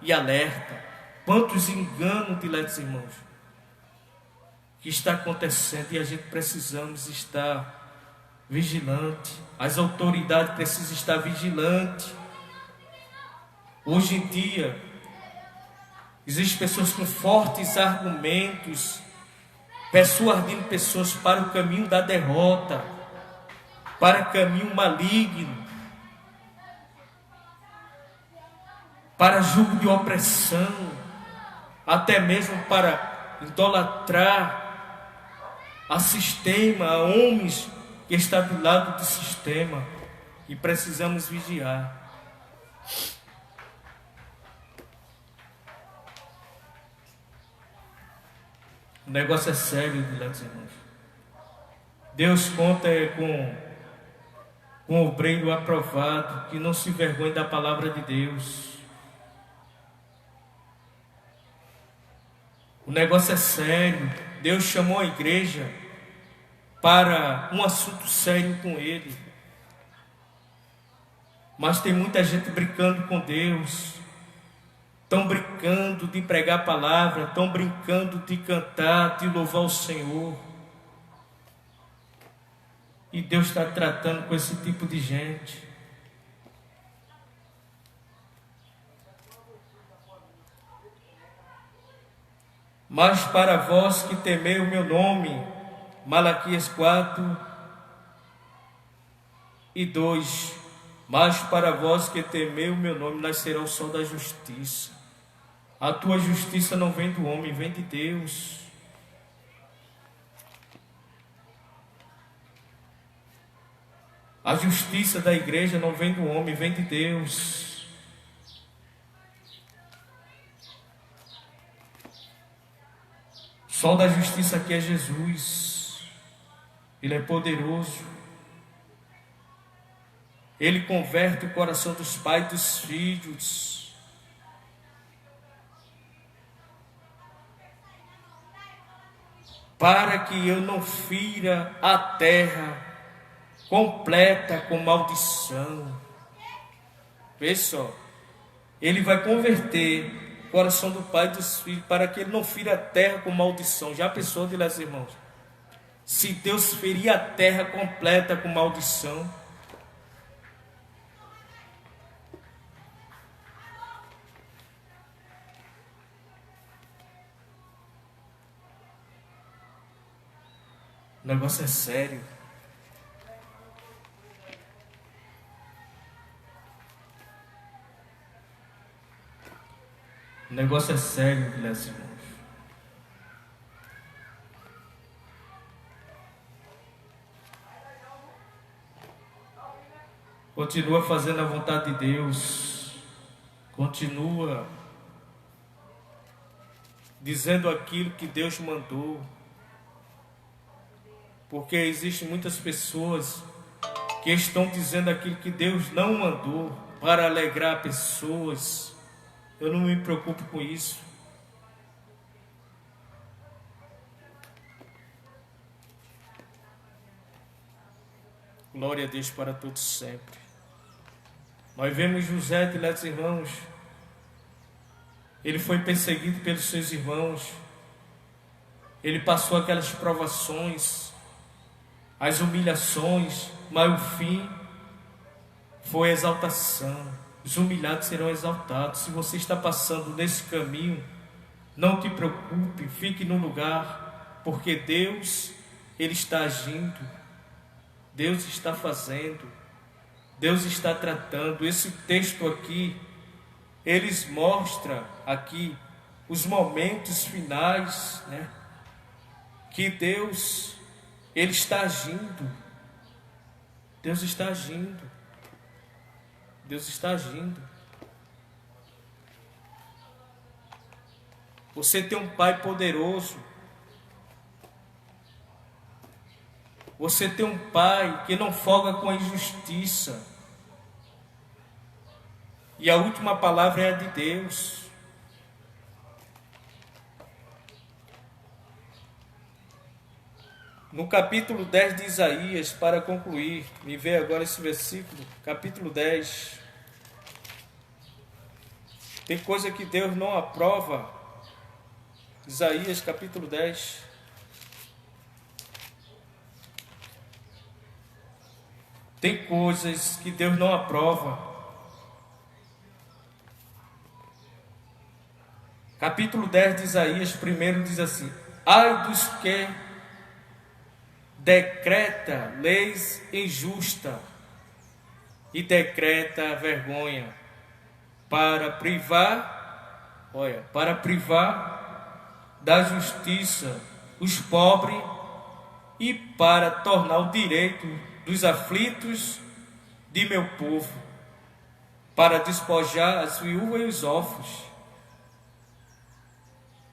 e alerta. Quantos enganos, diletos irmãos, que está acontecendo, e a gente precisamos estar vigilante. As autoridades precisam estar vigilantes. Hoje em dia, existem pessoas com fortes argumentos, persuadindo pessoas para o caminho da derrota, para o caminho maligno, para julgo de opressão, até mesmo para idolatrar a sistema, a homens que estão do lado do sistema, e precisamos vigiar. O negócio é sério, diletos irmãos. Deus conta com o obreiro aprovado, que não se envergonhe da palavra de Deus. O negócio é sério. Deus chamou a igreja para um assunto sério com Ele. Mas tem muita gente brincando com Deus. Estão brincando de pregar a palavra, estão brincando de cantar, de louvar o Senhor. E Deus está tratando com esse tipo de gente. Mas para vós que temei o meu nome, Malaquias 4:2, mas para vós que temei o meu nome, nascerá o sol da justiça. A tua justiça não vem do homem, vem de Deus. A justiça da igreja não vem do homem, vem de Deus. O sol da justiça aqui é Jesus. Ele é poderoso. Ele converte o coração dos pais e dos filhos. Para que eu não fira a terra completa com maldição. Vê só, Ele vai converter o coração do pai e dos filhos para que ele não fira a terra com maldição. Já pensou, diletos irmãos? Se Deus ferir a terra completa com maldição, o negócio é sério. O negócio é sério, diletos irmãos. Continua fazendo a vontade de Deus. Continua dizendo aquilo que Deus mandou. Porque existem muitas pessoas que estão dizendo aquilo que Deus não mandou para alegrar pessoas. Eu não me preocupo com isso. Glória a Deus para todos sempre. Nós vemos José, diletos irmãos. Ele foi perseguido pelos seus irmãos. Ele passou aquelas provações, as humilhações, mas o fim foi a exaltação. Os humilhados serão exaltados. Se você está passando nesse caminho, não te preocupe, fique no lugar, porque Deus, Ele está agindo, Deus está fazendo, Deus está tratando. Esse texto aqui, eles mostram aqui os momentos finais, né? Que Deus, Ele está agindo. Deus está agindo. Deus está agindo. Você tem um Pai poderoso. Você tem um Pai que não folga com a injustiça. E a última palavra é a de Deus. No capítulo 10 de Isaías, para concluir, me vê agora esse versículo, capítulo 10. Tem coisa que Deus não aprova. Isaías, capítulo 10. Tem coisas que Deus não aprova. Capítulo 10 de Isaías, primeiro diz assim: ai dos que decreta leis injusta e decreta vergonha para privar da justiça os pobres e para tornar o direito dos aflitos de meu povo, para despojar as viúvas e os órfãos.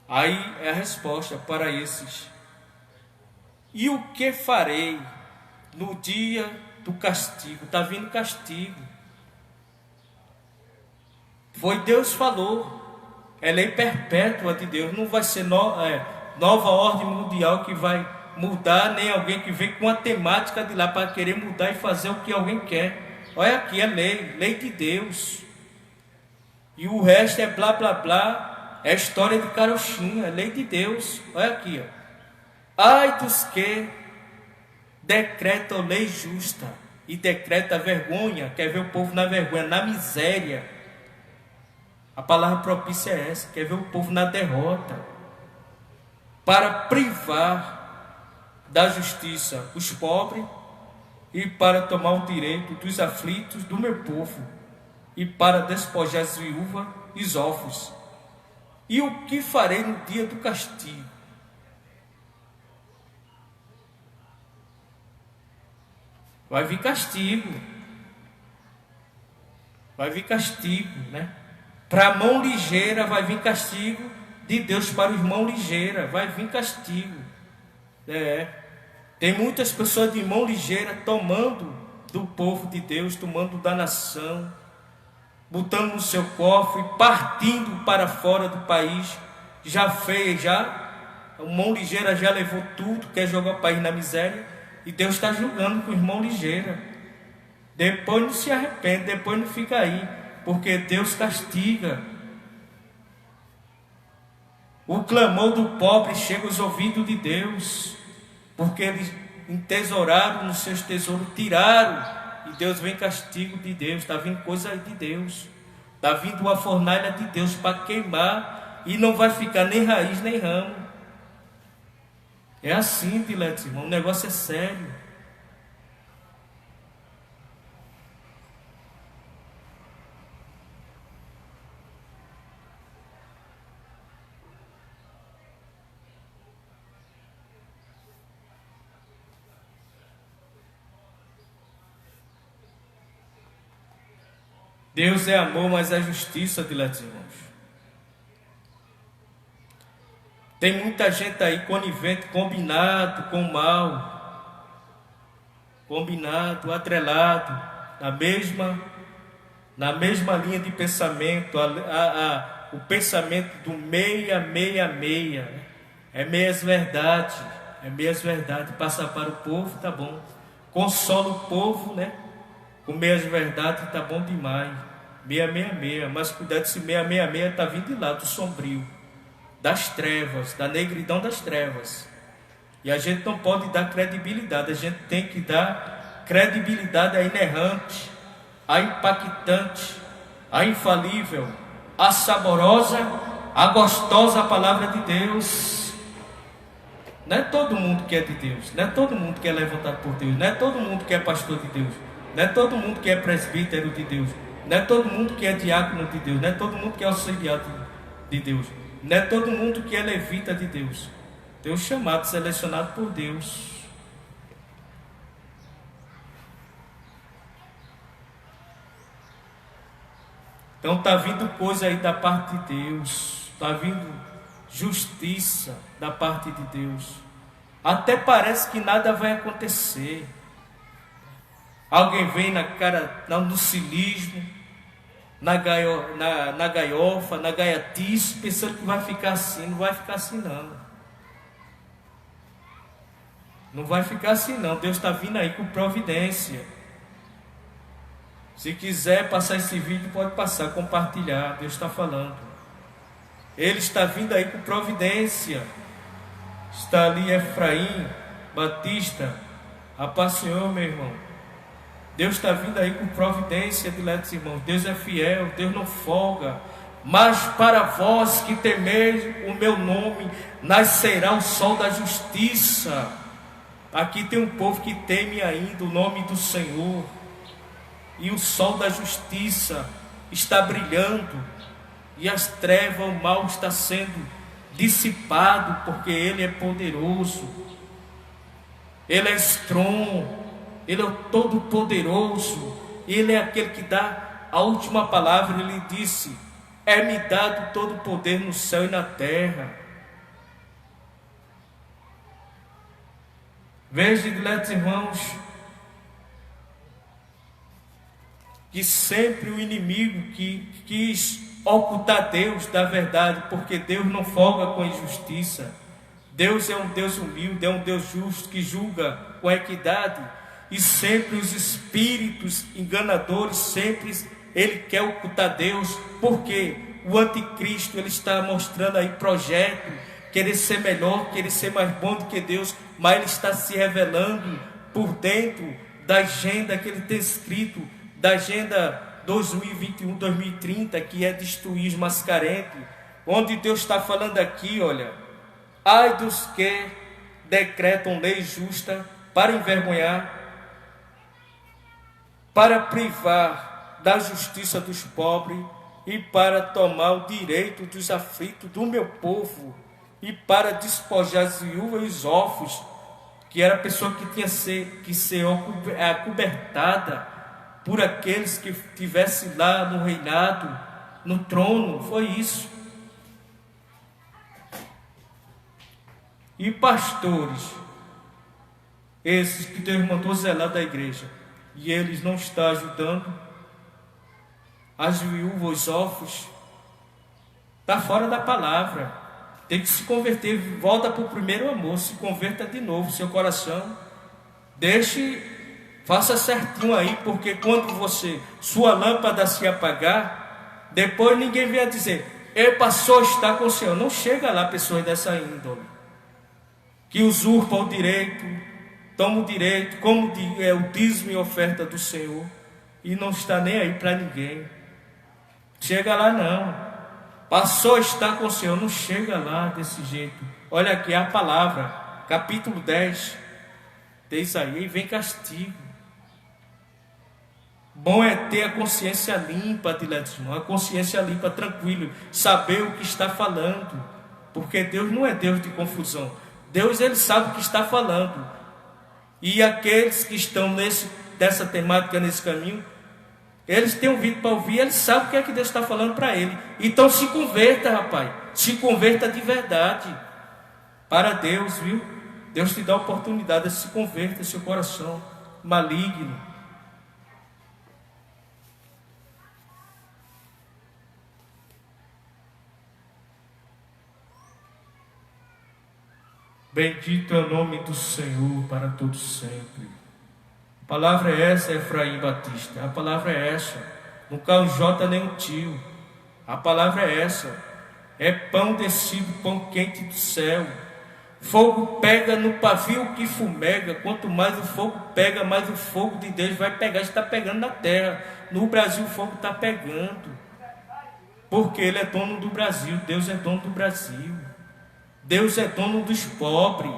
Aí é a resposta para esses. E o que farei no dia do castigo? Está vindo castigo. Foi Deus falou. É lei perpétua de Deus. Não vai ser nova ordem mundial que vai mudar, nem alguém que vem com a temática de lá para querer mudar e fazer o que alguém quer. Olha aqui, é lei de Deus. E o resto é blá blá blá, é história de carochinha, é lei de Deus. Olha aqui, ó. Ai dos que decretam lei justa e decreta vergonha, quer ver o povo na vergonha, na miséria. A palavra propícia é essa, quer ver o povo na derrota, para privar da justiça os pobres e para tomar o direito dos aflitos do meu povo e para despojar as viúvas e os órfãos. E o que farei no dia do castigo? Vai vir castigo. Vai vir castigo, né? Para a mão ligeira vai vir castigo de Deus, para os mão ligeira vai vir castigo. Tem muitas pessoas de mão ligeira tomando do povo de Deus, tomando da nação, botando no seu cofre, partindo para fora do país. Já fez, a mão ligeira já levou tudo, quer jogar o país na miséria. E Deus está julgando com o irmão ligeiro. Depois não se arrepende, depois não fica aí, porque Deus castiga. O clamor do pobre chega aos ouvidos de Deus, porque eles entesouraram nos seus tesouros, tiraram, e Deus vem castigo de Deus. Está vindo coisa de Deus, está vindo uma fornalha de Deus para queimar, e não vai ficar nem raiz nem ramo. É assim, diletos irmão, o negócio é sério. Deus é amor, mas é justiça, diletos irmãos. Tem muita gente aí conivente, combinado com o mal, combinado, atrelado, na mesma linha de pensamento, o pensamento do meia, é meias verdade, passar para o povo, tá bom, consola o povo, né, com meias verdade, tá bom demais, meia, mas cuidado, se meia, tá vindo de lá, do sombrio, das trevas, da negridão das trevas. E a gente não pode dar credibilidade, a gente tem que dar credibilidade à inerrante, à impactante, à infalível, à saborosa, à gostosa palavra de Deus. Não é todo mundo que é de Deus, não é todo mundo que é levantado por Deus, não é todo mundo que é pastor de Deus, não é todo mundo que é presbítero de Deus, não é todo mundo que é diácono de Deus, não é todo mundo que é auxiliar de Deus, não é todo mundo que é levita de Deus. Tem um chamado, selecionado por Deus. Então está vindo coisa aí da parte de Deus, está vindo justiça da parte de Deus. Até parece que nada vai acontecer. Alguém vem no cinismo, na gaiofa, na gaiatice, pensando que vai ficar assim. Não vai ficar assim não. Não vai ficar assim não. Deus está vindo aí com providência. Se quiser passar esse vídeo, pode passar, compartilhar. Deus está falando. Ele está vindo aí com providência. Está ali Efraim Batista. A paz, Senhor, meu irmão. Deus está vindo aí com providência, diletos irmãos. Deus é fiel, Deus não folga. Mas para vós que temeis o meu nome, nascerá o sol da justiça. Aqui tem um povo que teme ainda o nome do Senhor. E o sol da justiça está brilhando. E as trevas, o mal está sendo dissipado, porque Ele é poderoso. Ele é strong. Ele é o Todo-Poderoso. Ele é aquele que dá a última palavra. Ele disse: é-me dado todo o poder no céu e na terra. Veja, diletos irmãos, que sempre o inimigo que quis ocultar Deus da verdade, porque Deus não folga com injustiça. Deus é um Deus humilde, é um Deus justo que julga com equidade. E sempre os espíritos enganadores, sempre ele quer ocultar Deus, porque o anticristo ele está mostrando aí projeto, querer ser melhor, querer ser mais bom do que Deus, mas ele está se revelando por dentro da agenda que ele tem escrito, da agenda 2021-2030, que é destruir os mascarentos, onde Deus está falando aqui, olha: ai dos que decretam lei justa para envergonhar, para privar da justiça dos pobres e para tomar o direito dos aflitos do meu povo e para despojar as viúvas e os órfãos, que era a pessoa que tinha que ser acobertada por aqueles que estivessem lá no reinado, no trono. Foi isso. E pastores, esses que Deus mandou zelar da igreja, e eles não estão ajudando as viúvas, os órfãos, está fora da palavra. Tem que se converter, volta para o primeiro amor, se converta de novo, seu coração, faça certinho aí, porque quando sua lâmpada se apagar, depois ninguém vem a dizer: ei, pastor, está com o Senhor. Não chega lá pessoas dessa índole, que usurpam o direito, tomam o direito, como é o dízimo e oferta do Senhor, e não está nem aí para ninguém. Chega lá não. Passou, está com o Senhor. Não chega lá desse jeito. Olha aqui a palavra, capítulo 10 de Isaías: vem castigo. Bom é ter a consciência limpa, diletos irmãos, a consciência limpa, tranquilo, saber o que está falando, porque Deus não é Deus de confusão. Deus, ele sabe o que está falando. E aqueles que estão dessa temática, nesse caminho, eles têm ouvido para ouvir, eles sabem o que é que Deus está falando para ele. Então se converta, rapaz. Se converta de verdade para Deus, viu? Deus te dá a oportunidade de se converter, seu coração maligno. Bendito é o nome do Senhor para todos sempre. A palavra é essa, Efraim Batista. A palavra é essa. Não cai um J nem um tio. A palavra é essa. É pão descido, pão quente do céu. Fogo pega no pavio que fumega. Quanto mais o fogo pega, mais o fogo de Deus vai pegar. Está pegando na terra. No Brasil o fogo está pegando. Porque Ele é dono do Brasil. Deus é dono do Brasil. Deus é dono dos pobres.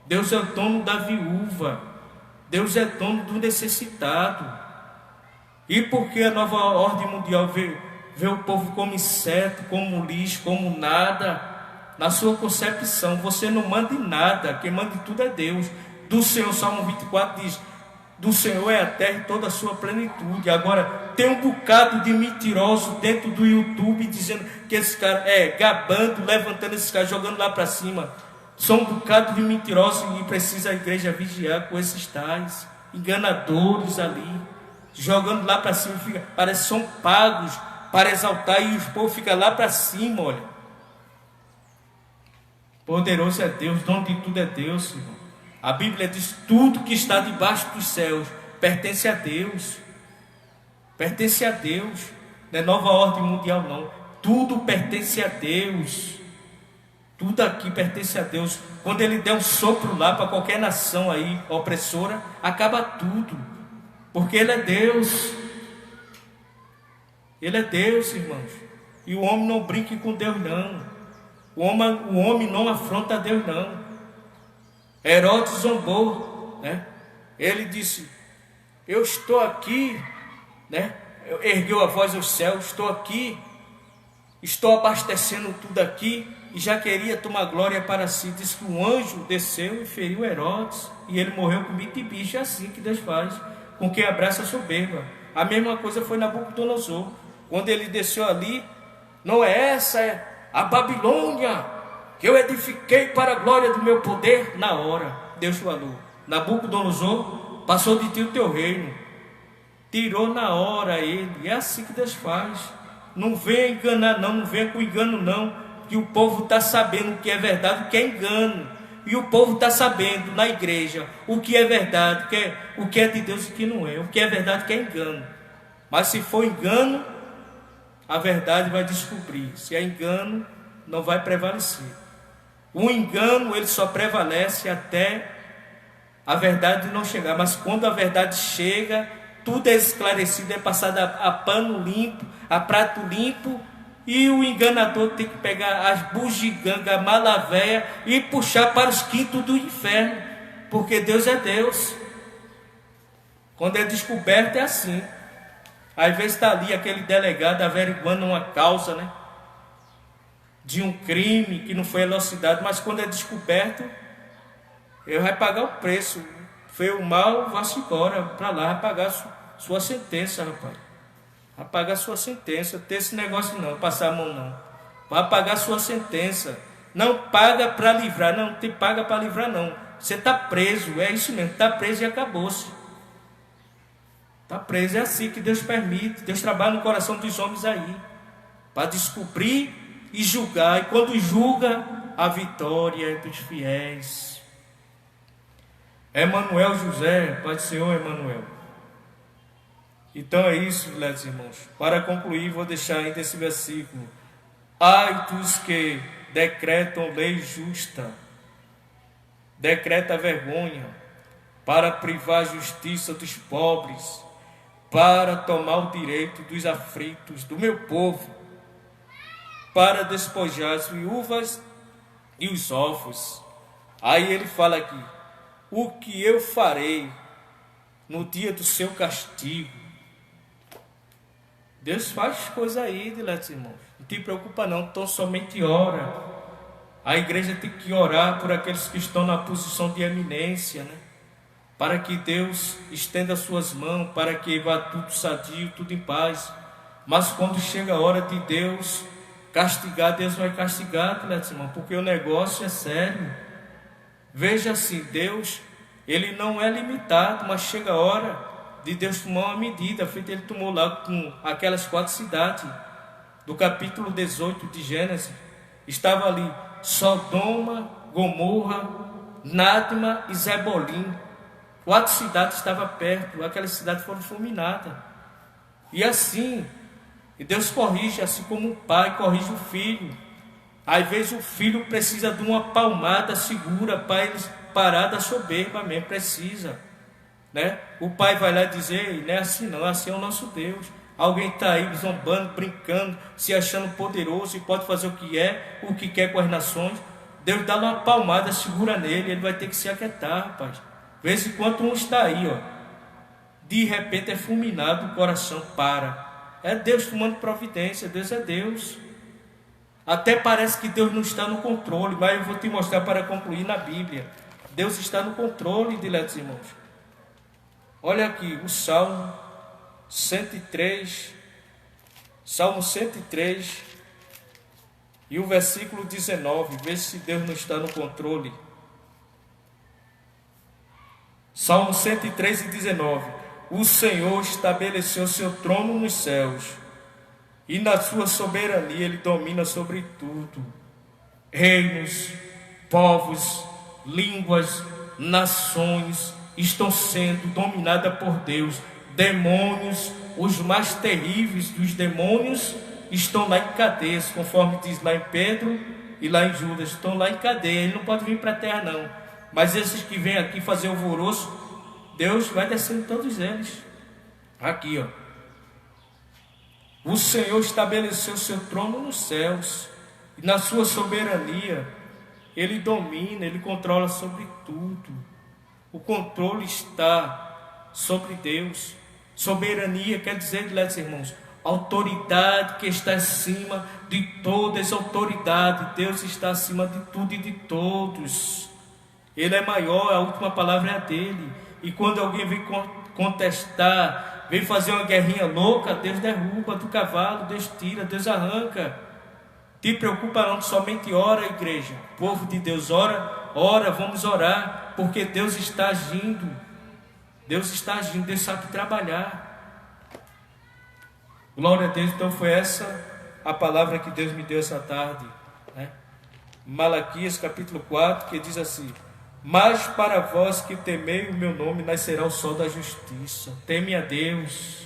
Deus é o dono da viúva. Deus é dono do necessitado. E porque a nova ordem mundial vê o povo como inseto, como lixo, como nada, na sua concepção, você não manda em nada. Quem manda em tudo é Deus. Do Senhor, Salmo 24 diz: do Senhor é a terra e toda a sua plenitude. Agora, tem um bocado de mentiroso dentro do YouTube dizendo que esse cara gabando, levantando esse cara, jogando lá para cima. São um bocado de mentirosos, e precisa a igreja vigiar com esses tais enganadores ali, jogando lá para cima. Parece que são pagos para exaltar, e os povos ficam lá para cima. Olha, poderoso é Deus, dono de tudo é Deus, irmão. A Bíblia diz: tudo que está debaixo dos céus pertence a Deus. Pertence a Deus. Não é nova ordem mundial, não. Tudo pertence a Deus. Tudo aqui pertence a Deus. Quando Ele der um sopro lá para qualquer nação aí opressora, acaba tudo. Porque Ele é Deus. Ele é Deus, irmãos. E o homem não brinque com Deus, não. O homem não afronta a Deus, não. Herodes zombou, né? Ele disse: eu estou aqui, né? Ergueu a voz aos céus: estou aqui, estou abastecendo tudo aqui, e já queria tomar glória para si. Diz que um anjo desceu e feriu Herodes, e ele morreu com bicho e bicho. É assim que Deus faz com quem abraça a soberba. A mesma coisa foi Nabucodonosor, quando ele desceu ali. Não é essa, é a Babilônia que eu edifiquei para a glória do meu poder. Na hora Deus falou: Nabucodonosor, passou de ti o teu reino. Tirou na hora ele. É assim que Deus faz. Não venha enganar, não venha com engano, não, que o povo está sabendo o que é verdade, o que é engano. E o povo está sabendo na igreja o que é verdade, o que é de Deus e o que não é. O que é verdade, o que é engano. Mas se for engano, a verdade vai descobrir. Se é engano, não vai prevalecer. O engano, ele só prevalece até a verdade não chegar. Mas quando a verdade chega, tudo é esclarecido, é passado a pano limpo, a prato limpo, e o enganador tem que pegar as bugigangas, a malavéia, e puxar para os quintos do inferno, porque Deus é Deus. Quando é descoberto é assim. Às vezes está ali aquele delegado averiguando uma causa, né, de um crime que não foi elucidado, mas quando é descoberto, ele vai pagar o preço. Fez o mal, vá-se embora para lá, vai pagar sua sentença, rapaz. Vai pagar sua sentença. Tem esse negócio não, passar a mão não. Vai pagar sua sentença. Não paga para livrar, não te paga para livrar, não. Você está preso, é isso mesmo, está preso e acabou-se. Está preso, é assim que Deus permite. Deus trabalha no coração dos homens aí, para descobrir e julgar. E quando julga, a vitória é dos fiéis. Emanuel José, Pai do Senhor, Emanuel. Então é isso, meus irmãos. Para concluir, vou deixar ainda esse versículo: ai dos que decretam lei justa, decreta vergonha, para privar a justiça dos pobres, para tomar o direito dos aflitos do meu povo, para despojar as viúvas e os órfãos. Aí ele fala aqui: o que eu farei no dia do seu castigo. Deus faz coisa aí, diletos irmãos. Não te preocupa não, então somente ora. A igreja tem que orar por aqueles que estão na posição de eminência, né? Para que Deus estenda suas mãos, para que vá tudo sadio, tudo em paz. Mas quando chega a hora de Deus castigar, Deus vai castigar, diletos irmãos, porque o negócio é sério. Veja assim, Deus, ele não é limitado, mas chega a hora de Deus tomar uma medida, feito ele tomou lá com aquelas 4 cidades, do capítulo 18 de Gênesis. Estava ali Sodoma, Gomorra, Nadma e Zebolim. 4 cidades estavam perto, aquelas cidades foram fulminadas. E assim, e Deus corrige, assim como o pai corrige o filho. Às vezes o filho precisa de uma palmada segura para ele parar da soberba mesmo, precisa, né? O pai vai lá dizer: não é assim não, assim é o nosso Deus. Alguém está aí zombando, brincando, se achando poderoso e pode fazer o que quer com as nações. Deus dá uma palmada, segura nele, ele vai ter que se aquietar, rapaz. Vez em quando um está aí, ó, de repente é fulminado, o coração para. É Deus tomando providência, Deus é Deus. Até parece que Deus não está no controle, mas eu vou te mostrar para concluir na Bíblia. Deus está no controle, diletos irmãos. Olha aqui, o Salmo 103, e o versículo 19, vê se Deus não está no controle. Salmo 103 e 19. O Senhor estabeleceu seu trono nos céus, e na sua soberania ele domina sobre tudo. Reinos, povos, línguas nações estão sendo dominadas por Deus. Demônios, os mais terríveis dos demônios, estão lá em cadeias, conforme diz lá em Pedro e lá em Judas, estão lá em cadeia. Ele não pode vir para a terra não, mas esses que vêm aqui fazer alvoroço, Deus vai descendo todos eles. Aqui, ó. O Senhor estabeleceu seu trono nos céus, e na sua soberania Ele domina, Ele controla sobre tudo. O controle está sobre Deus. Soberania quer dizer, irmãos, autoridade que está acima de todas as autoridades. Deus está acima de tudo e de todos. Ele é maior, a última palavra é a dele. E quando alguém vem contestar, vem fazer uma guerrinha louca, Deus derruba do cavalo, Deus tira, Deus arranca. Te preocupa não, somente ora, igreja. Povo de Deus, ora, ora, vamos orar, porque Deus está agindo. Deus está agindo, Deus sabe trabalhar. Glória a Deus. Então foi essa a palavra que Deus me deu essa tarde, né? Malaquias capítulo 4, que diz assim: mas para vós que temei o meu nome, nascerá o sol da justiça. Teme a Deus,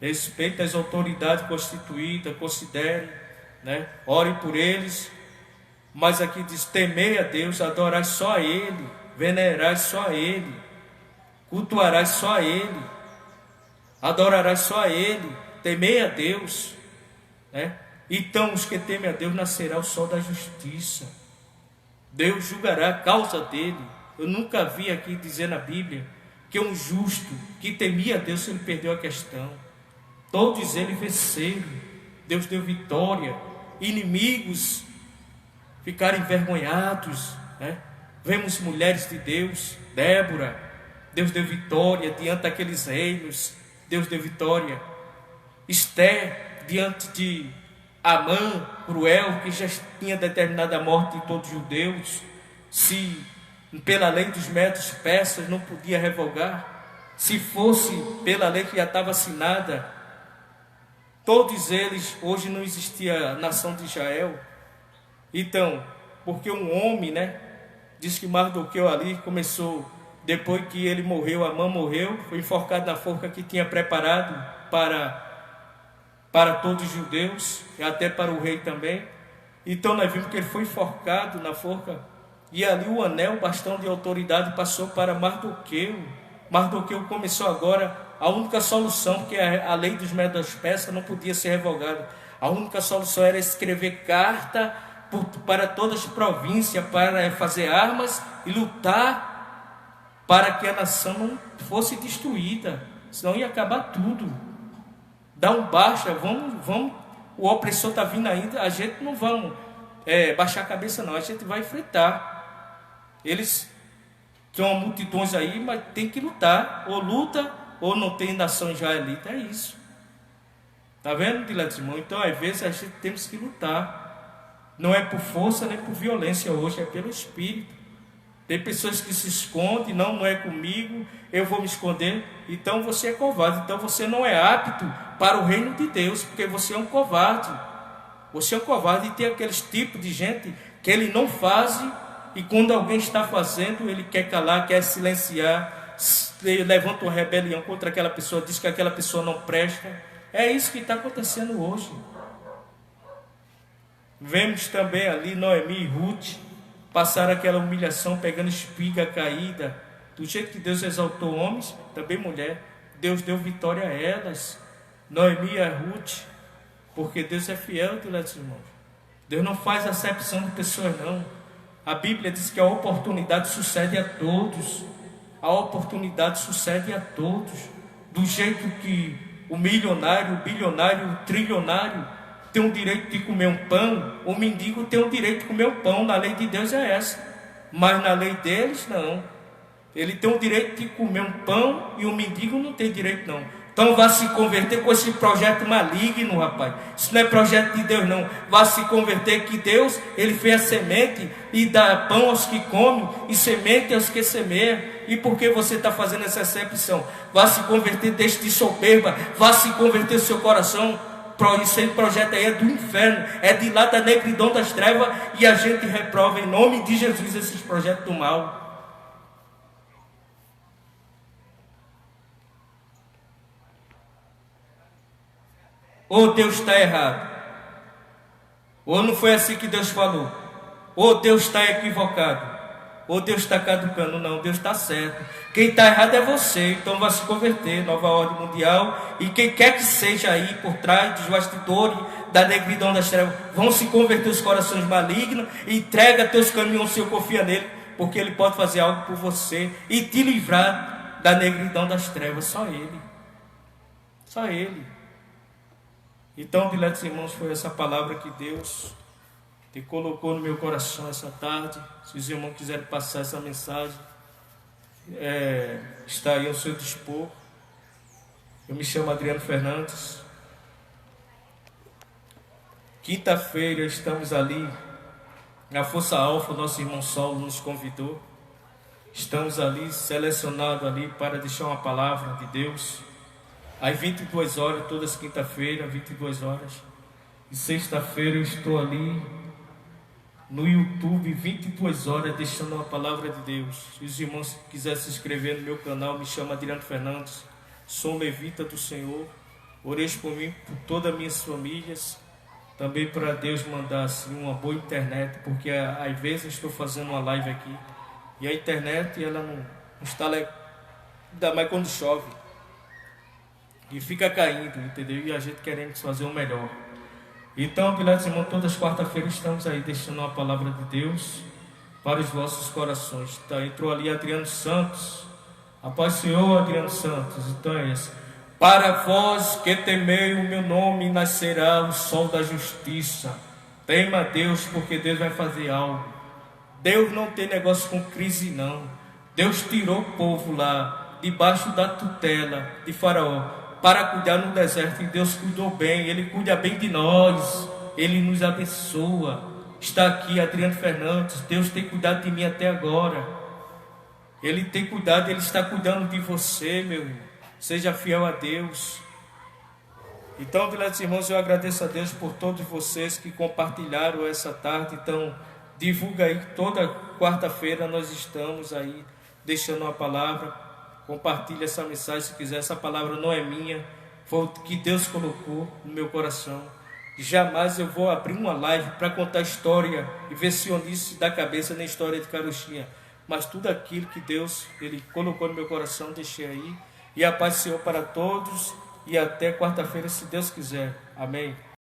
respeite as autoridades constituídas, considere, né? Ore por eles. Mas aqui diz: temei a Deus, adorai só a Ele, venerai só a Ele, cultuarás só a Ele, adorarás só a Ele, temei a Deus, né? Então os que temem a Deus, nascerá o sol da justiça. Deus julgará a causa dele. Eu nunca vi aqui dizer na Bíblia que um justo que temia a Deus, ele perdeu a questão. Todos eles venceram, Deus deu vitória. Inimigos ficaram envergonhados, né? Vemos mulheres de Deus, Débora, Deus deu vitória diante daqueles reinos, Deus deu vitória. Esther, diante de Amã, cruel, que já tinha determinado a morte de todos os judeus, se pela lei dos métodos persas não podia revogar, se fosse pela lei que já estava assinada, todos eles, hoje não existia a nação de Israel. Então, porque um homem, né, diz que Mardoqueu ali começou, depois que ele morreu, Amã morreu, foi enforcado na forca que tinha preparado para todos os judeus, e até para o rei também. Então nós vimos que ele foi enforcado na forca, e ali o anel, o bastão de autoridade, passou para Mardoqueu. Mardoqueu começou agora a única solução, porque a lei dos métodos persas não podia ser revogada. A única solução era escrever carta para todas as províncias, para fazer armas e lutar para que a nação não fosse destruída, senão ia acabar tudo. Dá um baixa, vamos, o opressor está vindo ainda, a gente não vamos baixar a cabeça não, a gente vai enfrentar. Eles são multidões aí, mas tem que lutar, ou luta, ou não tem nação israelita, é isso. Está vendo, diletos irmãos? Então às vezes a gente temos que lutar, não é por força nem por violência hoje, é pelo Espírito. Tem pessoas que se escondem, não é comigo, eu vou me esconder. Então você é covarde, então você não é apto para o reino de Deus, porque você é um covarde. Você é um covarde, e tem aqueles tipos de gente que ele não faz, e quando alguém está fazendo, ele quer calar, quer silenciar, levanta uma rebelião contra aquela pessoa, diz que aquela pessoa não presta. É isso que está acontecendo hoje. Vemos também ali Noemi e Ruth passaram aquela humilhação, pegando espiga caída. Do jeito que Deus exaltou homens, também mulher, Deus deu vitória a elas. Noemi e a Ruth, porque Deus é fiel, irmãos. Deus não faz acepção de pessoas não. A Bíblia diz que a oportunidade sucede a todos. A oportunidade sucede a todos. Do jeito que o milionário, o bilionário, o trilionário tem o direito de comer um pão, o mendigo tem o direito de comer um pão. Na lei de Deus é essa, mas na lei deles não. Ele tem o direito de comer um pão e o mendigo não tem direito não. Então vá se converter com esse projeto maligno, rapaz. Isso não é projeto de Deus não. Vá se converter, que Deus, ele fez a semente e dá pão aos que comem e semente aos que semeiam. E por que você está fazendo essa acepção? Vá se converter, deixe de soberba. Vá se converter seu coração. Esse projeto aí é do inferno, é de lá da negridão das trevas, e a gente reprova em nome de Jesus esses projetos do mal. Ou Deus está errado? Ou não foi assim que Deus falou? Ou Deus está equivocado? Ou Deus está caducando? Não, Deus está certo. Quem está errado é você, então vai se converter. Nova ordem mundial. E quem quer que seja aí por trás dos bastidores da negridão das trevas, vão se converter os corações malignos. Entrega teus caminhos ao Senhor, confia nele, porque ele pode fazer algo por você e te livrar da negridão das trevas. Só ele. Só ele. Então, diletos irmãos, foi essa palavra que Deus te colocou no meu coração essa tarde. Se os irmãos quiserem passar essa mensagem, está aí ao seu dispor. Eu me chamo Adriano Fernandes. Quinta-feira estamos ali na Força Alfa. Nosso irmão Saulo nos convidou. Estamos ali selecionados ali para deixar uma palavra de Deus às 22 horas, todas quinta-feira, 22 horas. E sexta-feira eu estou ali no YouTube, 22 horas, deixando uma palavra de Deus. Se os irmãos quiserem se inscrever no meu canal, me chama Adriano Fernandes. Sou levita do Senhor. Oreis por mim, por todas as minhas famílias. Também para Deus mandar assim uma boa internet, porque às vezes eu estou fazendo uma live aqui e a internet ela não está legal, ainda mais quando chove. E fica caindo, entendeu? E a gente querendo fazer o melhor. Então, diletos irmãos, todas as quarta-feiras estamos aí deixando uma palavra de Deus para os vossos corações. Então, entrou ali Adriano Santos. A paz do Senhor, Adriano Santos. Então é esse. Para vós que temei o meu nome, nascerá o sol da justiça. Tema a Deus, porque Deus vai fazer algo. Deus não tem negócio com crise, não. Deus tirou o povo lá, debaixo da tutela de Faraó, para cuidar no deserto, e Deus cuidou bem. Ele cuida bem de nós, Ele nos abençoa. Está aqui Adriano Fernandes. Deus tem cuidado de mim até agora. Ele tem cuidado, Ele está cuidando de você, meu irmão. Seja fiel a Deus. Então, diletos irmãos, eu agradeço a Deus por todos vocês que compartilharam essa tarde. Então, divulga aí, toda quarta-feira nós estamos aí deixando uma palavra. Compartilhe essa mensagem se quiser. Essa palavra não é minha, foi o que Deus colocou no meu coração. Jamais eu vou abrir uma live para contar história invencionice da cabeça, nem história de carochinha, mas tudo aquilo que Deus Ele colocou no meu coração, deixei aí. E a paz do Senhor para todos, e até quarta-feira, se Deus quiser. Amém.